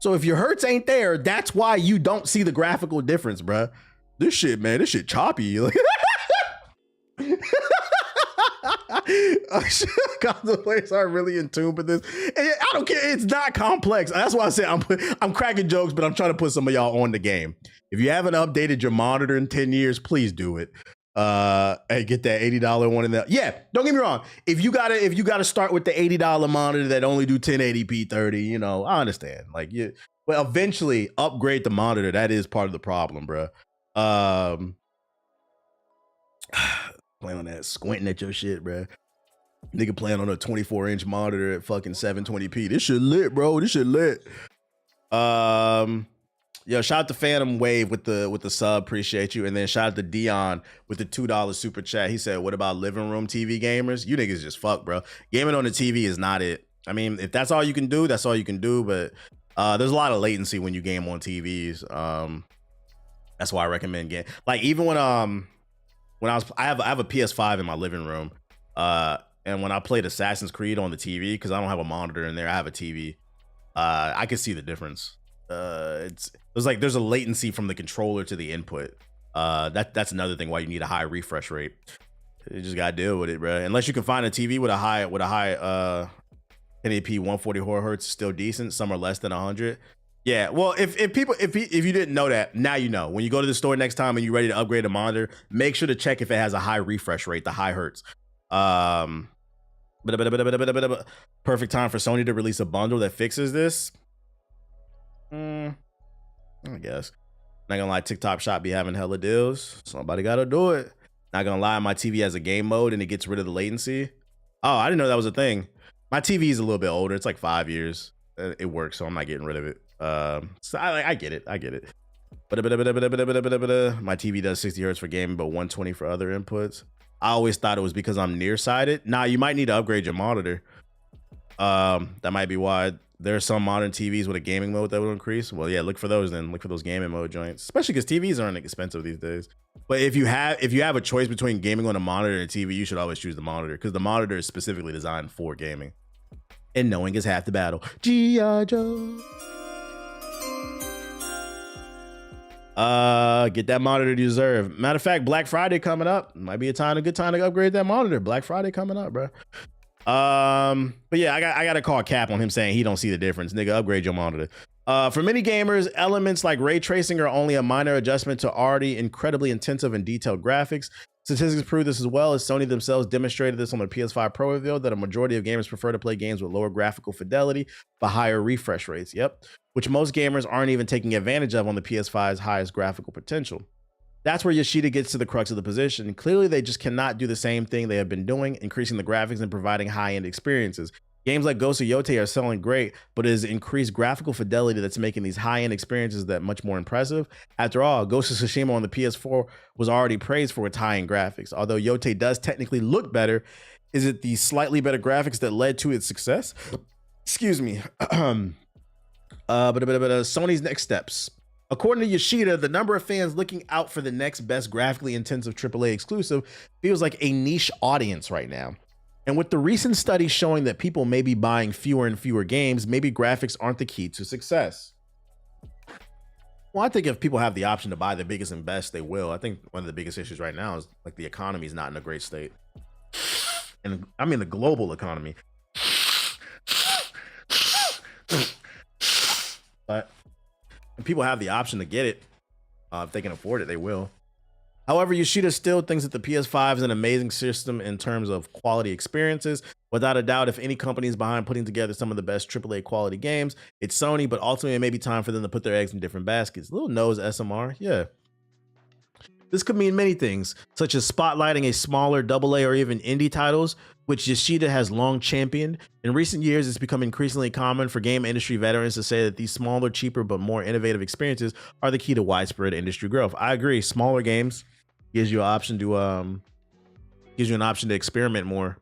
So if your hertz ain't there, that's why you don't see the graphical difference, bruh. This shit, man, this shit choppy. Console players are really in tune with this. And I don't care. It's not complex. That's why I say I'm cracking jokes, but I'm trying to put some of y'all on the game. If you haven't updated your monitor in 10 years, please do it. And get that $80 one in there. Yeah, don't get me wrong. If you gotta start with the $80 monitor that only do 1080p 30, I understand. Well, eventually upgrade the monitor. That is part of the problem, bro. Playing on that, squinting at your shit, bro. Nigga playing on a 24-inch monitor at fucking 720p. This shit lit, bro. This shit lit. Yo, shout out to Phantom Wave with the sub. Appreciate you. And then shout out to Dion with the $2 super chat. He said, what about living room TV gamers? You niggas just fuck, bro. Gaming on the TV is not it. I mean, if that's all you can do, that's all you can do. But there's a lot of latency when you game on TVs. That's why I recommend game. Like even when I have a PS5 in my living room, and when I played Assassin's Creed on the TV, because I don't have a monitor in there, I have a TV. I can see the difference. There's a latency from the controller to the input. That's another thing why you need a high refresh rate. You just gotta deal with it, bro. Unless you can find a TV with a high 1080p 144 hertz, still decent. Some are less than 100. Yeah, well, if you didn't know that, now you know. When you go to the store next time and you're ready to upgrade a monitor, make sure to check if it has a high refresh rate, the high hertz. Perfect time for Sony to release a bundle that fixes this. I guess. Not gonna lie, TikTok Shop be having hella deals. Somebody gotta do it. Not gonna lie, my TV has a game mode and it gets rid of the latency. Oh, I didn't know that was a thing. My TV is a little bit older. It's like 5 years. It works, so I'm not getting rid of it. So I get it. My TV does 60 hertz for gaming, but 120 for other inputs. I always thought it was because I'm nearsighted. Nah, you might need to upgrade your monitor. That might be why. There are some modern TVs with a gaming mode that will increase. Well, yeah, look for those then. Look for those gaming mode joints, especially because TVs aren't expensive these days. But if you have a choice between gaming on a monitor and a TV, you should always choose the monitor because the monitor is specifically designed for gaming. And knowing is half the battle. G.I. Joe. Get that monitor you deserve. Matter of fact, Black Friday coming up. Might be a good time to upgrade that monitor. Black Friday coming up, bro. But yeah, I got to call cap on him saying he don't see the difference. Nigga, upgrade your monitor. For many gamers, elements like ray tracing are only a minor adjustment to already incredibly intensive and detailed graphics. Statistics prove this as well, as Sony themselves demonstrated this on their PS5 Pro reveal, that a majority of gamers prefer to play games with lower graphical fidelity but higher refresh rates. Yep, which most gamers aren't even taking advantage of on the PS5's highest graphical potential. That's where Yoshida gets to the crux of the position. Clearly, they just cannot do the same thing they have been doing, increasing the graphics and providing high-end experiences. Games like Ghost of Yotei are selling great, but it is increased graphical fidelity that's making these high-end experiences that much more impressive. After all, Ghost of Tsushima on the PS4 was already praised for its high-end graphics. Although Yotei does technically look better, is it the slightly better graphics that led to its success? Excuse me. Sony's next steps. According to Yoshida, the number of fans looking out for the next best graphically intensive AAA exclusive feels like a niche audience right now. And with the recent study showing that people may be buying fewer and fewer games, maybe graphics aren't the key to success. Well, I think if people have the option to buy the biggest and best, they will. I think one of the biggest issues right now is like the economy is not in a great state. And I mean the global economy. But if people have the option to get it, if they can afford it, they will. However, Yoshida still thinks that the PS5 is an amazing system in terms of quality experiences. Without a doubt, if any company is behind putting together some of the best AAA quality games, it's Sony, but ultimately it may be time for them to put their eggs in different baskets. Little nose SMR, yeah. This could mean many things, such as spotlighting a smaller AA or even indie titles, which Yoshida has long championed. In recent years, it's become increasingly common for game industry veterans to say that these smaller, cheaper, but more innovative experiences are the key to widespread industry growth. I agree. Smaller games gives you an option to experiment more.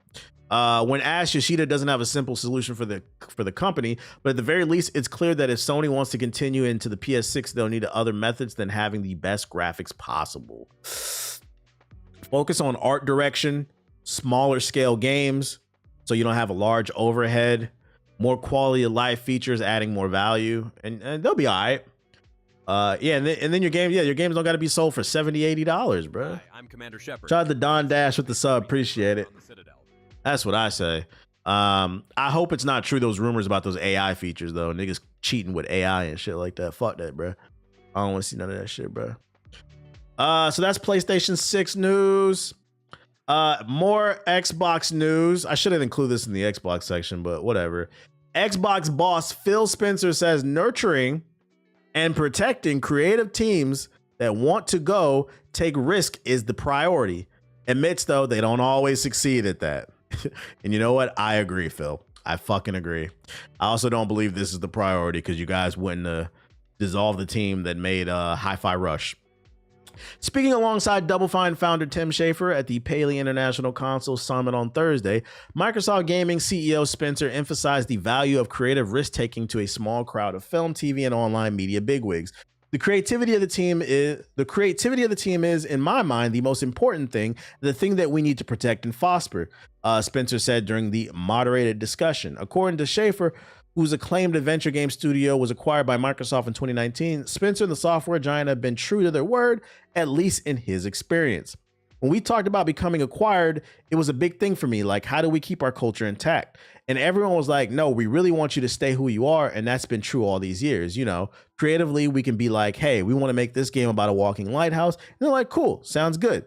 When asked, Yoshida doesn't have a simple solution for the company, but at the very least, it's clear that if Sony wants to continue into the PS6, they'll need other methods than having the best graphics possible. Focus on art direction, smaller scale games, so you don't have a large overhead, more quality of life features, adding more value, and they'll be all right. Yeah, and then your games don't got to be sold for $70-$80, bro. Hi, I'm Commander Shepard. Shout out to Don Dash with the sub, appreciate it. That's what I say. I hope it's not true, those rumors about those AI features, though. Niggas cheating with AI and shit like that. Fuck that, bro. I don't want to see none of that shit, bro. So that's PlayStation 6 news. More Xbox news. I should have included this in the Xbox section, but whatever. Xbox boss Phil Spencer says nurturing and protecting creative teams that want to take risk is the priority. Admits, though, they don't always succeed at that. And you know what? I agree, Phil. I fucking agree. I also don't believe this is the priority because you guys wouldn't dissolve the team that made Hi-Fi Rush. Speaking alongside Double Fine founder Tim Schafer at the Paley International Console Summit on Thursday, Microsoft Gaming CEO Spencer emphasized the value of creative risk-taking to a small crowd of film, TV, and online media bigwigs. The creativity of the team is, in my mind, the most important thing, the thing that we need to protect and foster, Spencer said during the moderated discussion. According to Schafer, whose acclaimed adventure game studio was acquired by Microsoft in 2019, Spencer and the software giant have been true to their word, at least in his experience. When we talked about becoming acquired, it was a big thing for me. Like, how do we keep our culture intact? And everyone was like, no, we really want you to stay who you are. And that's been true all these years. You know, creatively, we can be like, hey, we want to make this game about a walking lighthouse. And they're like, cool, sounds good.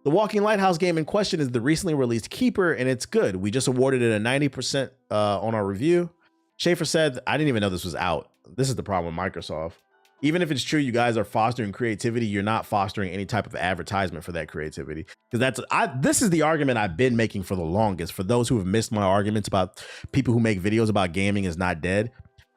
The Walking Lighthouse game in question is the recently released Keeper, and it's good. We just awarded it a 90% on our review. Schafer said, I didn't even know this was out. This is the problem with Microsoft. Even if it's true you guys are fostering creativity, you're not fostering any type of advertisement for that creativity. Because this is the argument I've been making for the longest. For those who have missed my arguments about people who make videos about gaming is not dead.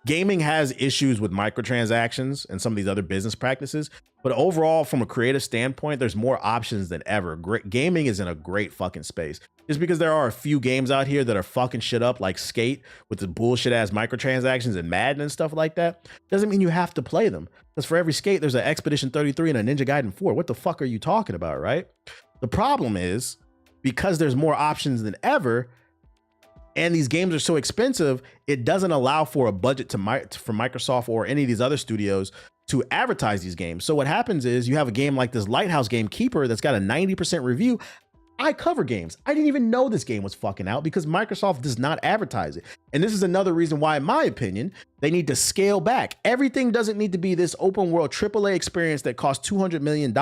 gaming has issues with microtransactions and some of these other business practices, but overall, from a creative standpoint, there's more options than ever. Gaming is in a great fucking space. Just because there are a few games out here that are fucking shit up, like Skate with the bullshit ass microtransactions and Madden and stuff like that, doesn't mean you have to play them. Because for every Skate, there's an Expedition 33 and a Ninja Gaiden 4. What the fuck are you talking about, right? The problem is, because there's more options than ever, and these games are so expensive, it doesn't allow for a budget for Microsoft or any of these other studios to advertise these games. So what happens is you have a game like this Lighthouse game Keeper that's got a 90% review. I cover games. I didn't even know this game was fucking out because Microsoft does not advertise it. And this is another reason why, in my opinion, they need to scale back. Everything doesn't need to be this open world AAA experience that costs $200 million.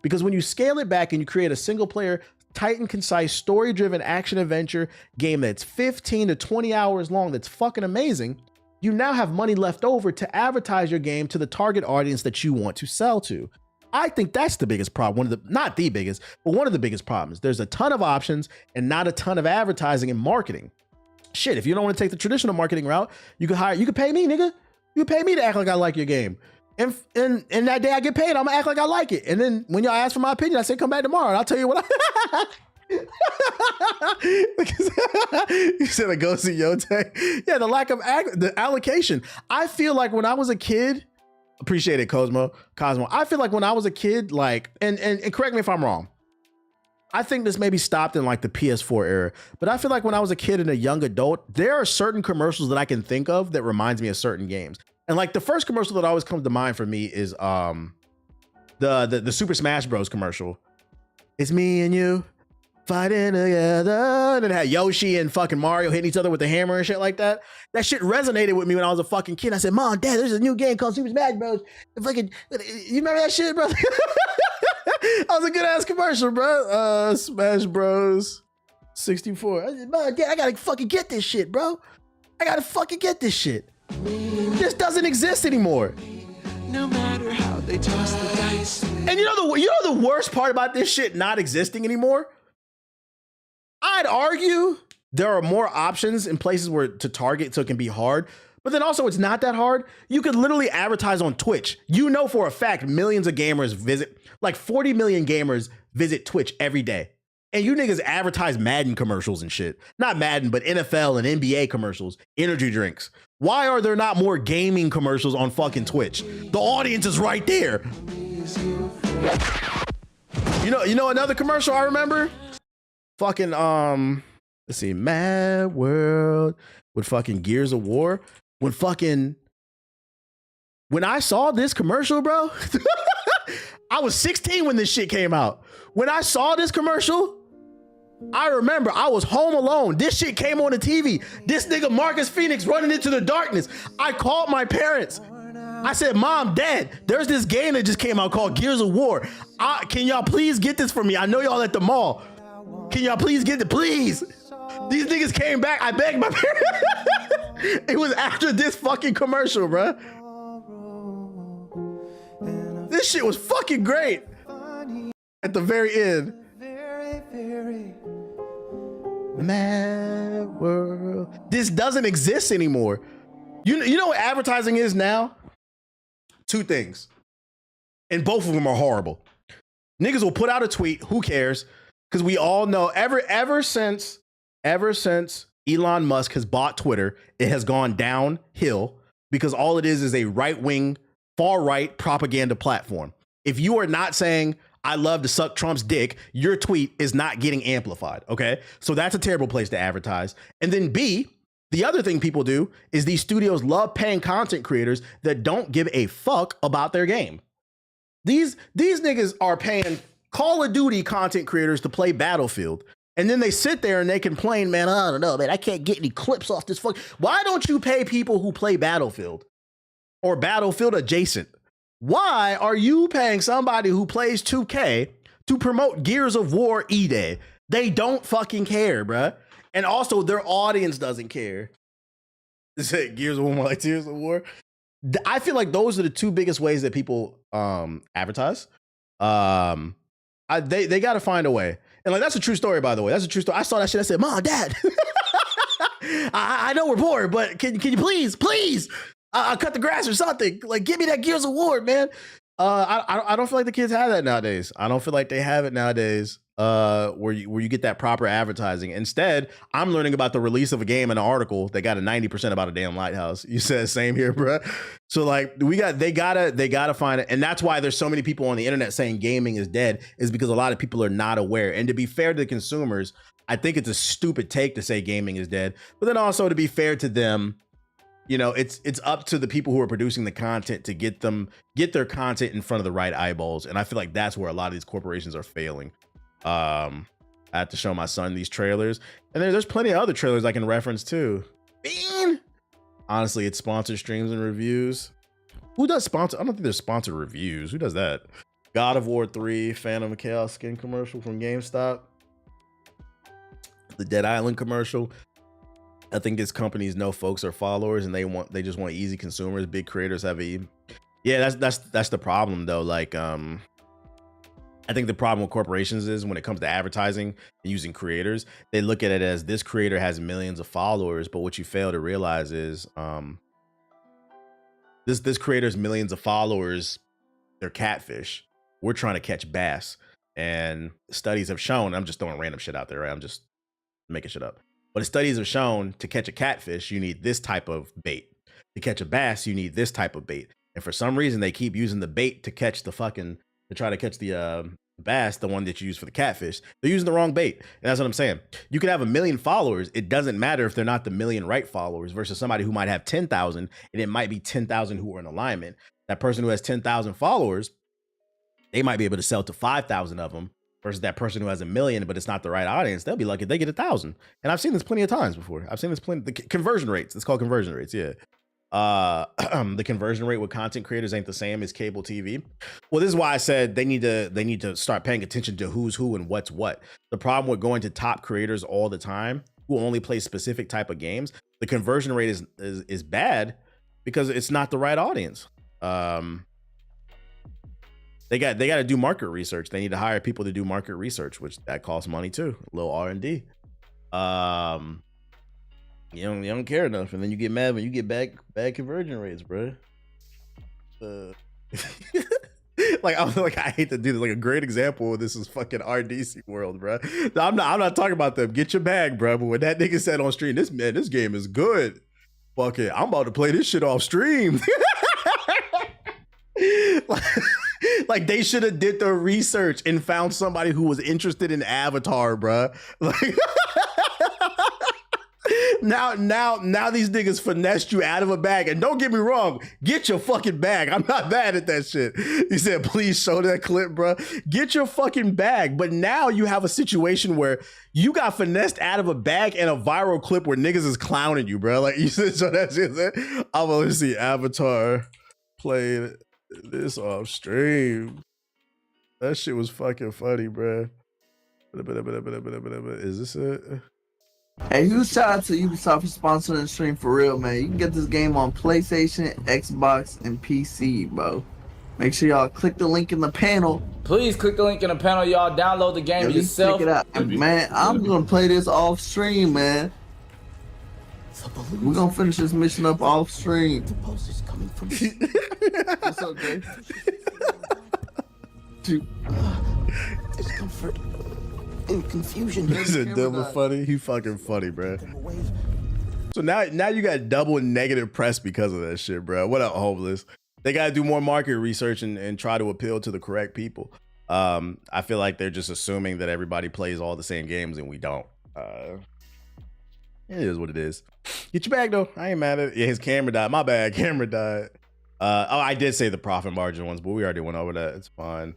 Because when you scale it back and you create a single player, tight and concise, story-driven action adventure game that's 15 to 20 hours long, that's fucking amazing, you now have money left over to advertise your game to the target audience that you want to sell to. I think that's the biggest problem. Not the biggest, but one of the biggest problems. There's a ton of options and not a ton of advertising and marketing. Shit, if you don't want to take the traditional marketing route, you could pay me, nigga. You could pay me to act like I like your game. And that day I get paid, I'm gonna act like I like it. And then when y'all ask for my opinion, I say, come back tomorrow and I'll tell you what I you said a ghost of Yote. Yeah, the lack of the allocation. I feel like when I was a kid, appreciate it, Cosmo. I feel like when I was a kid, like, and correct me if I'm wrong, I think this maybe stopped in like the PS4 era, but I feel like when I was a kid and a young adult, there are certain commercials that I can think of that reminds me of certain games. And like the first commercial that always comes to mind for me is the Super Smash Bros commercial. It's me and you fighting together. And it had Yoshi and fucking Mario hitting each other with the hammer and shit like that. That shit resonated with me when I was a fucking kid. I said, Mom, Dad, there's a new game called Super Smash Bros. Fucking, you remember that shit, bro? That was a good ass commercial, bro. Smash Bros 64. I said, Mom, Dad, I gotta fucking get this shit, bro. I gotta fucking get this shit. This doesn't exist anymore. No matter how they toss the dice. And you know the worst part about this shit not existing anymore? I'd argue there are more options in places where to target so it can be hard, but then also it's not that hard. You could literally advertise on Twitch. You know for a fact millions of gamers visit, like 40 million gamers visit Twitch every day. And you niggas advertise Madden commercials and shit. Not Madden, but NFL and NBA commercials, energy drinks. Why are there not more gaming commercials on fucking Twitch? The audience is right there. You know another commercial I remember? Fucking, let's see, Mad World with fucking Gears of War. When I saw this commercial, bro, I was 16 when this shit came out. When I saw this commercial, I remember I was home alone. This shit came on the TV. This nigga Marcus Phoenix running into the darkness. I called my parents. I said, Mom, Dad, there's this game that just came out called Gears of War. Can y'all please get this for me? I know y'all at the mall. Can y'all please get it? Please. These niggas came back. I begged my parents. It was after this fucking commercial, bro. This shit was fucking great. At the very end. Mad world. This doesn't exist anymore. You know what advertising is now? Two things. And both of them are horrible. Niggas will put out a tweet, who cares? Because we all know ever since Elon Musk has bought Twitter, it has gone downhill because all it is a right-wing, far-right propaganda platform. If you are not saying I love to suck Trump's dick, your tweet is not getting amplified, okay? So that's a terrible place to advertise. And then B, the other thing people do is these studios love paying content creators that don't give a fuck about their game. These niggas are paying Call of Duty content creators to play Battlefield. And then they sit there and they complain, man, I don't know, man, I can't get any clips off this fuck. Why don't you pay people who play Battlefield or Battlefield adjacent? Why are you paying somebody who plays 2K to promote Gears of War E-Day? They don't fucking care, bruh. And also their audience doesn't care. Is it Gears of War more like Gears of War? I feel like those are the two biggest ways that people advertise. They got to find a way. And like, that's a true story, by the way. That's a true story. I saw that shit. I said, Mom, Dad, I know we're bored, but can you please cut the grass or something? Like, give me that Gears award, man. I don't feel like the kids have that nowadays. I don't feel like they have it nowadays. Where you get that proper advertising. Instead, I'm learning about the release of a game in an article that got a 90% about a damn lighthouse. You said same here, bro. So like they gotta find it, and that's why there's so many people on the internet saying gaming is dead, is because a lot of people are not aware. And to be fair to the consumers, I think it's a stupid take to say gaming is dead. But then also to be fair to them, you know, it's up to the people who are producing the content to get their content in front of the right eyeballs. And I feel like that's where a lot of these corporations are failing. I have to show my son these trailers, and there's plenty of other trailers I can reference too. Bean. Honestly, it's sponsored streams and reviews. Who does sponsor? I don't think there's sponsored reviews. Who does that? God of War 3, Phantom Chaos skin commercial from GameStop. The Dead Island commercial. I think it's companies know folks are followers and they just want easy consumers. Big creators have yeah, that's the problem though. Like I think the problem with corporations is when it comes to advertising and using creators, they look at it as this creator has millions of followers, but what you fail to realize is this creator's millions of followers, they're catfish. We're trying to catch bass, and studies have shown, I'm just throwing random shit out there, right? I'm just making shit up. But studies have shown to catch a catfish, you need this type of bait. To catch a bass, you need this type of bait. And for some reason, they keep using the bait to catch the to try to catch the bass, the one that you use for the catfish. They're using the wrong bait. And that's what I'm saying. You could have 1 million followers. It doesn't matter if they're not the million right followers versus somebody who might have 10,000, and it might be 10,000 who are in alignment. That person who has 10,000 followers, they might be able to sell to 5,000 of them versus that person who has 1 million, but it's not the right audience. They'll be lucky if they get 1,000. And I've seen this plenty of times before. I've seen this plenty. The conversion rates. It's called conversion rates. Yeah. The conversion rate with content creators ain't the same as cable TV. Well, this is why I said they need to start paying attention to who's who and what's what. The problem with going to top creators all the time who only play specific type of games, the conversion rate is bad because it's not the right audience. They got to do market research. They need to hire people to do market research, which that costs money too. A little R&D. You don't care enough, and then you get mad when you get bad conversion rates, bro. Like I hate to do this. Like a great example of this is fucking RDC World, bro. I'm not talking about them. Get your bag, bro. But when that nigga said on stream, this game is good. Fuck it, I'm about to play this shit off stream. Like they should have did the research and found somebody who was interested in Avatar, bro. Like. Now these niggas finessed you out of a bag. And don't get me wrong, get your fucking bag. I'm not mad at that shit. He said, please show that clip, bro. Get your fucking bag. But now you have a situation where you got finessed out of a bag and a viral clip where niggas is clowning you, bro. Like you said, so that's it. I'm gonna see Avatar played this off stream. That shit was fucking funny, bro. Is this it? Hey, huge shout out to Ubisoft for sponsoring the stream for real, man. You can get this game on PlayStation, Xbox, and PC, bro. Make sure y'all click the link in the panel. Please click the link in the panel, y'all. Download the game yourself. Check it out. And, man, I'm gonna play this off stream, man. We're gonna finish this mission up off stream. The pulse is coming from It's okay. discomfort and confusion. This is double funny. He fucking funny, bro. So now you got double negative press because of that shit, bro. What up, homeless? They gotta do more market research and try to appeal to the correct people. I feel like they're just assuming that everybody plays all the same games and we don't. It is what it is. Get your bag though. I ain't mad at it. Yeah, his camera died. My bad. Camera died. I did say the profit margin ones, but we already went over that. It's fine.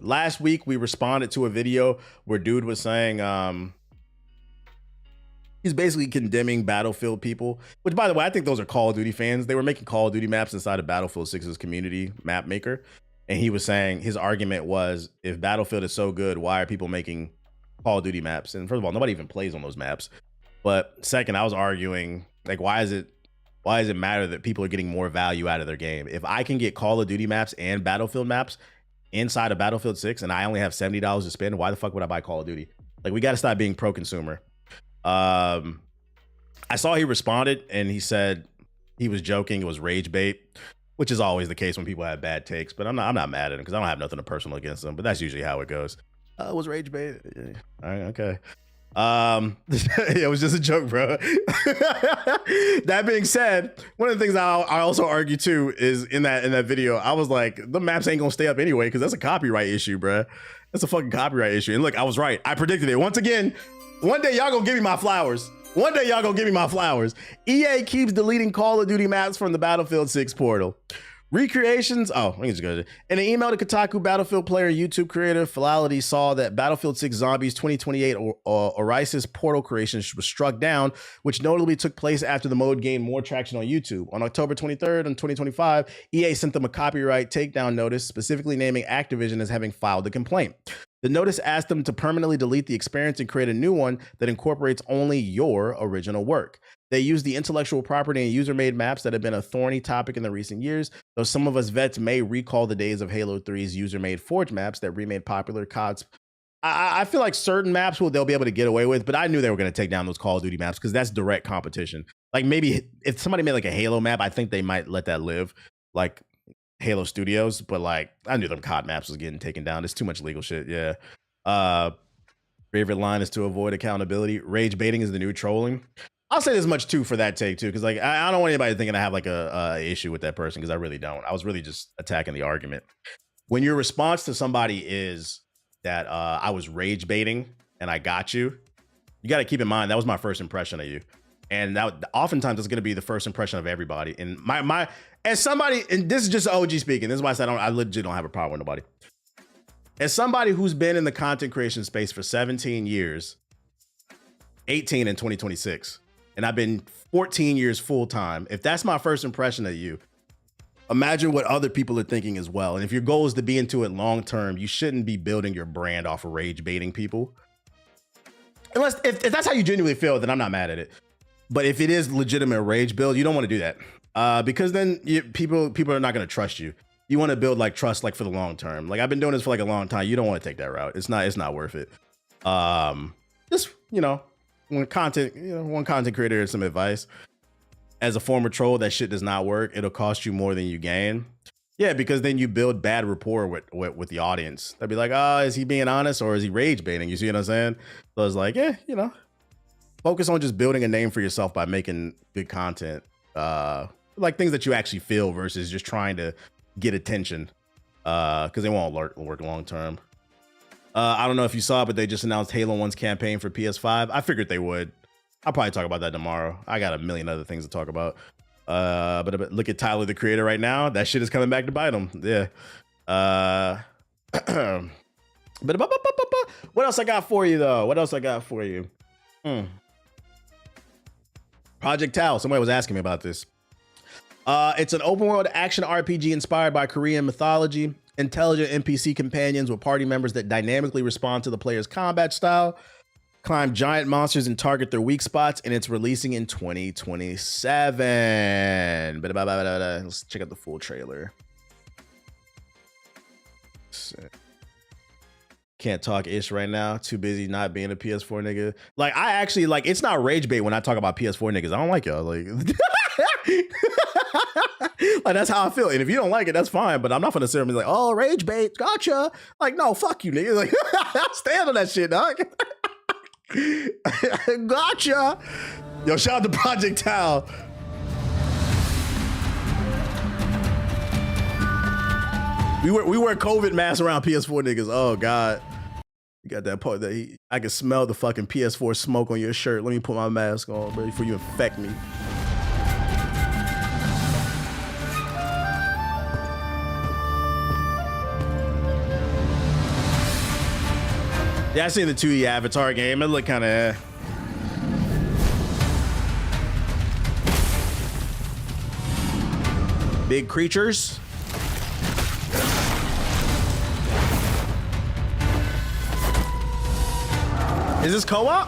Last week we responded to a video where dude was saying he's basically condemning Battlefield people, which by the way, I think those are Call of Duty fans. They were making Call of Duty maps inside of Battlefield 6's community map maker. And he was saying his argument was, if Battlefield is so good, why are people making Call of Duty maps? And first of all, nobody even plays on those maps. But second, I was arguing, like, why does it matter that people are getting more value out of their game? If I can get Call of Duty maps and Battlefield maps inside of Battlefield 6 and I only have $70 to spend, why the fuck would I buy Call of Duty? Like, we got to stop being pro-consumer. I saw he responded and he said he was joking. It was rage bait, which is always the case when people have bad takes. But I'm not mad at him because I don't have nothing personal against them. But that's usually how it goes. It was rage bait. Yeah. All right, okay. It was just a joke, bro. That being said, one of the things I also argue too is in that video, I was like, the maps ain't gonna stay up anyway because that's a copyright issue, bro. That's a fucking copyright issue. And look, I was right. I predicted it once again. One day y'all gonna give me my flowers. One day y'all gonna give me my flowers. EA keeps deleting Call of Duty maps from the Battlefield 6 portal. Recreations, let me just go to it. In an email to Kotaku, Battlefield player YouTube creator Falality saw that Battlefield 6 Zombies 2028 Orisis portal creations was struck down, which notably took place after the mode gained more traction on YouTube. On October 23rd in 2025, EA sent them a copyright takedown notice, specifically naming Activision as having filed the complaint. The notice asked them to permanently delete the experience and create a new one that incorporates only your original work. They use the intellectual property and user-made maps that have been a thorny topic in the recent years, though some of us vets may recall the days of Halo 3's user-made Forge maps that remade popular CODs. I feel like certain maps they'll be able to get away with, but I knew they were going to take down those Call of Duty maps because that's direct competition. Like maybe if somebody made like a Halo map, I think they might let that live, like Halo Studios, but like I knew them COD maps was getting taken down. It's too much legal shit, yeah. Favorite line is to avoid accountability. Rage baiting is the new trolling. I'll say this much too for that take too, because like I don't want anybody thinking I have like a issue with that person because I really don't. I was really just attacking the argument. When your response to somebody is that I was rage baiting and I got you, you got to keep in mind that was my first impression of you, and that oftentimes it's going to be the first impression of everybody. And my as somebody, and this is just OG speaking. This is why I said I legit don't have a problem with nobody. As somebody who's been in the content creation space for 17 years, 18 in 2026. And I've been 14 years full time. If that's my first impression of you, imagine what other people are thinking as well. And if your goal is to be into it long term, you shouldn't be building your brand off of rage baiting people. Unless if that's how you genuinely feel, then I'm not mad at it. But if it is legitimate rage build, you don't want to do that because then people are not going to trust you. You want to build like trust like for the long term. Like I've been doing this for like a long time. You don't want to take that route. It's not worth it. Just one content creator has some advice. As a former troll, that shit does not work. It'll cost you more than you gain. Yeah, because then you build bad rapport with the audience. They'll be like, oh, is he being honest or is he rage baiting? You see what I'm saying? So it's like, yeah, focus on just building a name for yourself by making good content. Like things that you actually feel versus just trying to get attention because they won't work long term. I don't know if you saw, but they just announced Halo 1's campaign for PS5. I figured they would. I'll probably talk about that tomorrow. I got a million other things to talk about. But look at Tyler, the creator, right now. That shit is coming back to bite him. Yeah. But what else I got for you, though? What else I got for you? Project Tau. Somebody was asking me about this. It's an open world action RPG inspired by Korean mythology. Intelligent NPC companions with party members that dynamically respond to the player's combat style, climb giant monsters and target their weak spots, and it's releasing in 2027. Let's check out the full trailer. Can't talk ish right now. Too busy not being a PS4 nigga. Like I actually like it's not rage bait when I talk about PS4 niggas. I don't like y'all. Like like that's how I feel. And if you don't like it, that's fine. But I'm not gonna sit there and be like, oh, rage bait, gotcha. Like, no, fuck you, nigga. Like, stand on that shit, dog. Gotcha. Yo, shout out to Project Tau. We wear COVID masks around PS4 niggas. Oh God. You got that part that I can smell the fucking PS4 smoke on your shirt. Let me put my mask on, bro, before you infect me. Yeah, I seen the 2E Avatar game. It looked kind of. Big creatures. Is this co-op?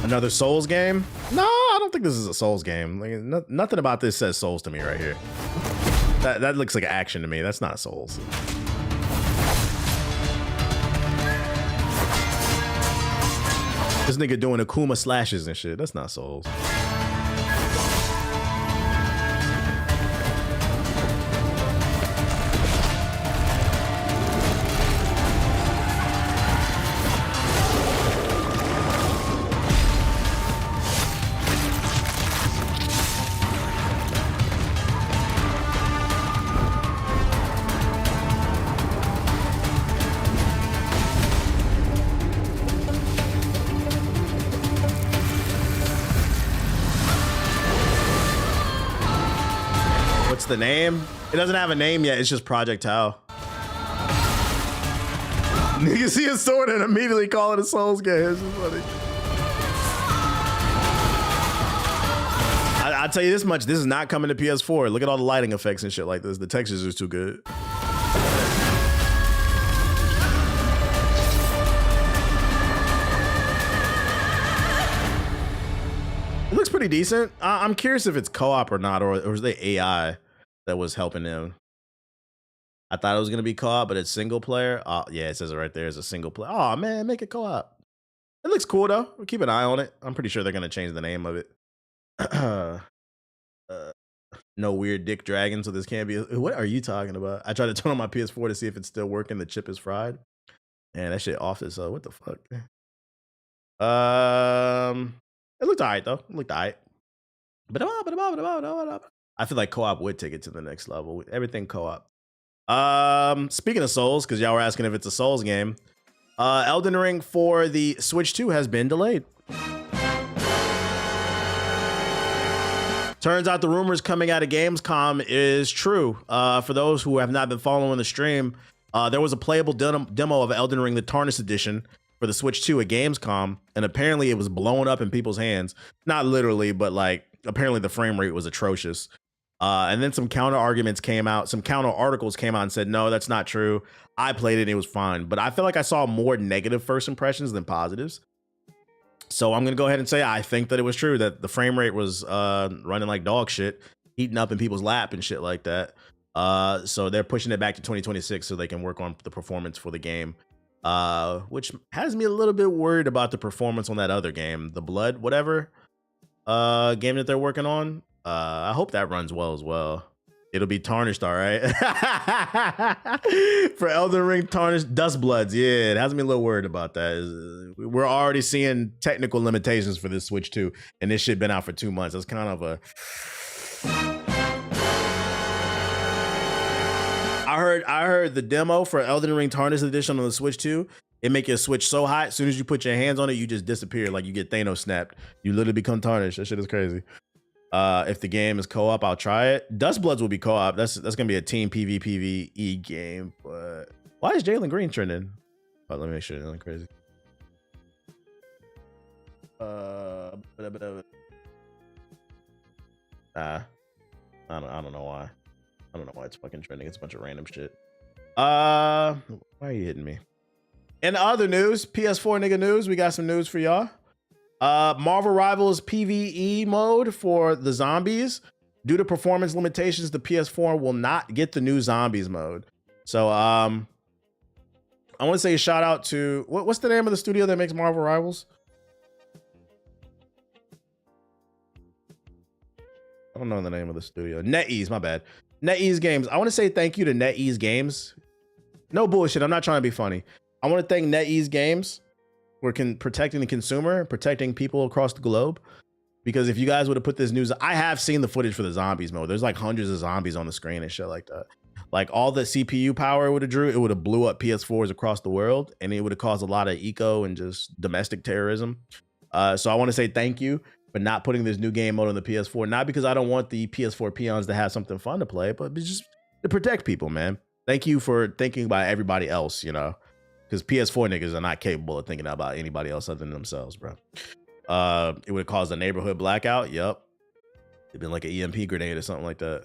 Another Souls game? No, I don't think this is a Souls game. Like, nothing about this says Souls to me right here. That looks like action to me. That's not Souls. This nigga doing Akuma slashes and shit. That's not Souls. What's the name? It doesn't have a name yet. It's just Project Tau. Nigga see a sword and immediately call it a Souls game. This is funny. I'll tell you this much. This is not coming to PS4. Look at all the lighting effects and shit like this. The textures are too good. It looks pretty decent. I'm curious if it's co-op or not, or is the AI that was helping him. I thought it was gonna be co-op, but it's single player. Oh yeah, it says it right there as a single player. Oh man, make it co-op. It looks cool though. We'll keep an eye on it. I'm pretty sure they're gonna change the name of it. No weird dick dragon, so this can't be. What are you talking about? I tried to turn on my PS4 to see if it's still working. The chip is fried. Man, that shit off this. What the fuck? It looked alright though. It looked alright. I feel like co-op would take it to the next level. Everything co-op. Speaking of Souls, because y'all were asking if it's a Souls game, Elden Ring for the Switch 2 has been delayed. Turns out the rumors coming out of Gamescom is true. For those who have not been following the stream, there was a playable demo of Elden Ring, the Tarnished Edition, for the Switch 2 at Gamescom, and apparently it was blowing up in people's hands. Not literally, but like apparently the frame rate was atrocious. And then some counter arguments came out, some counter articles came out and said, no, that's not true. I played it and it was fine. But I feel like I saw more negative first impressions than positives. So I'm going to go ahead and say I think that it was true, that the frame rate was running like dog shit, heating up in people's lap and shit like that. So they're pushing it back to 2026 so they can work on the performance for the game. Which has me a little bit worried about the performance on that other game, the Blood, whatever game that they're working on. I hope that runs well as well. It'll be Tarnished, all right. For Elden Ring, Tarnished, Dustbloods. Yeah, it has me a little worried about that. We're already seeing technical limitations for this Switch 2, and this shit been out for 2 months. That's kind of a... I heard the demo for Elden Ring Tarnished Edition on the Switch 2. It make your Switch so hot, as soon as you put your hands on it, you just disappear. Like you get Thanos snapped. You literally become tarnished. That shit is crazy. If the game is co-op, I'll try it. Dustbloods will be co-op. That's gonna be a team PvPvE game. But why is Jalen Green trending? Oh, let me make sure it's not crazy. I don't know why. I don't know why it's fucking trending. It's a bunch of random shit. Why are you hitting me? In other news, PS4 nigga news, we got some news for y'all. Marvel Rivals PvE mode for the zombies. Due to performance limitations, the PS4 will not get the new zombies mode. So I want to say a shout out to what's the name of the studio that makes Marvel Rivals? I don't know the name of the studio. NetEase, my bad. NetEase Games. I want to say thank you to NetEase Games. No bullshit. I'm not trying to be funny. I want to thank NetEase Games for protecting the consumer, protecting people across the globe. Because if you guys would have put this news, I have seen the footage for the zombies mode. There's like hundreds of zombies on the screen and shit like that. Like all the CPU power it would have drew, it would have blew up PS4s across the world, and it would have caused a lot of eco and just domestic terrorism. So I want to say thank you for not putting this new game mode on the PS4. Not because I don't want the PS4 peons to have something fun to play, but just to protect people, man. Thank you for thinking about everybody else, you know. Because PS4 niggas are not capable of thinking about anybody else other than themselves, bro. It would have caused a neighborhood blackout. Yep. It'd been like an EMP grenade or something like that.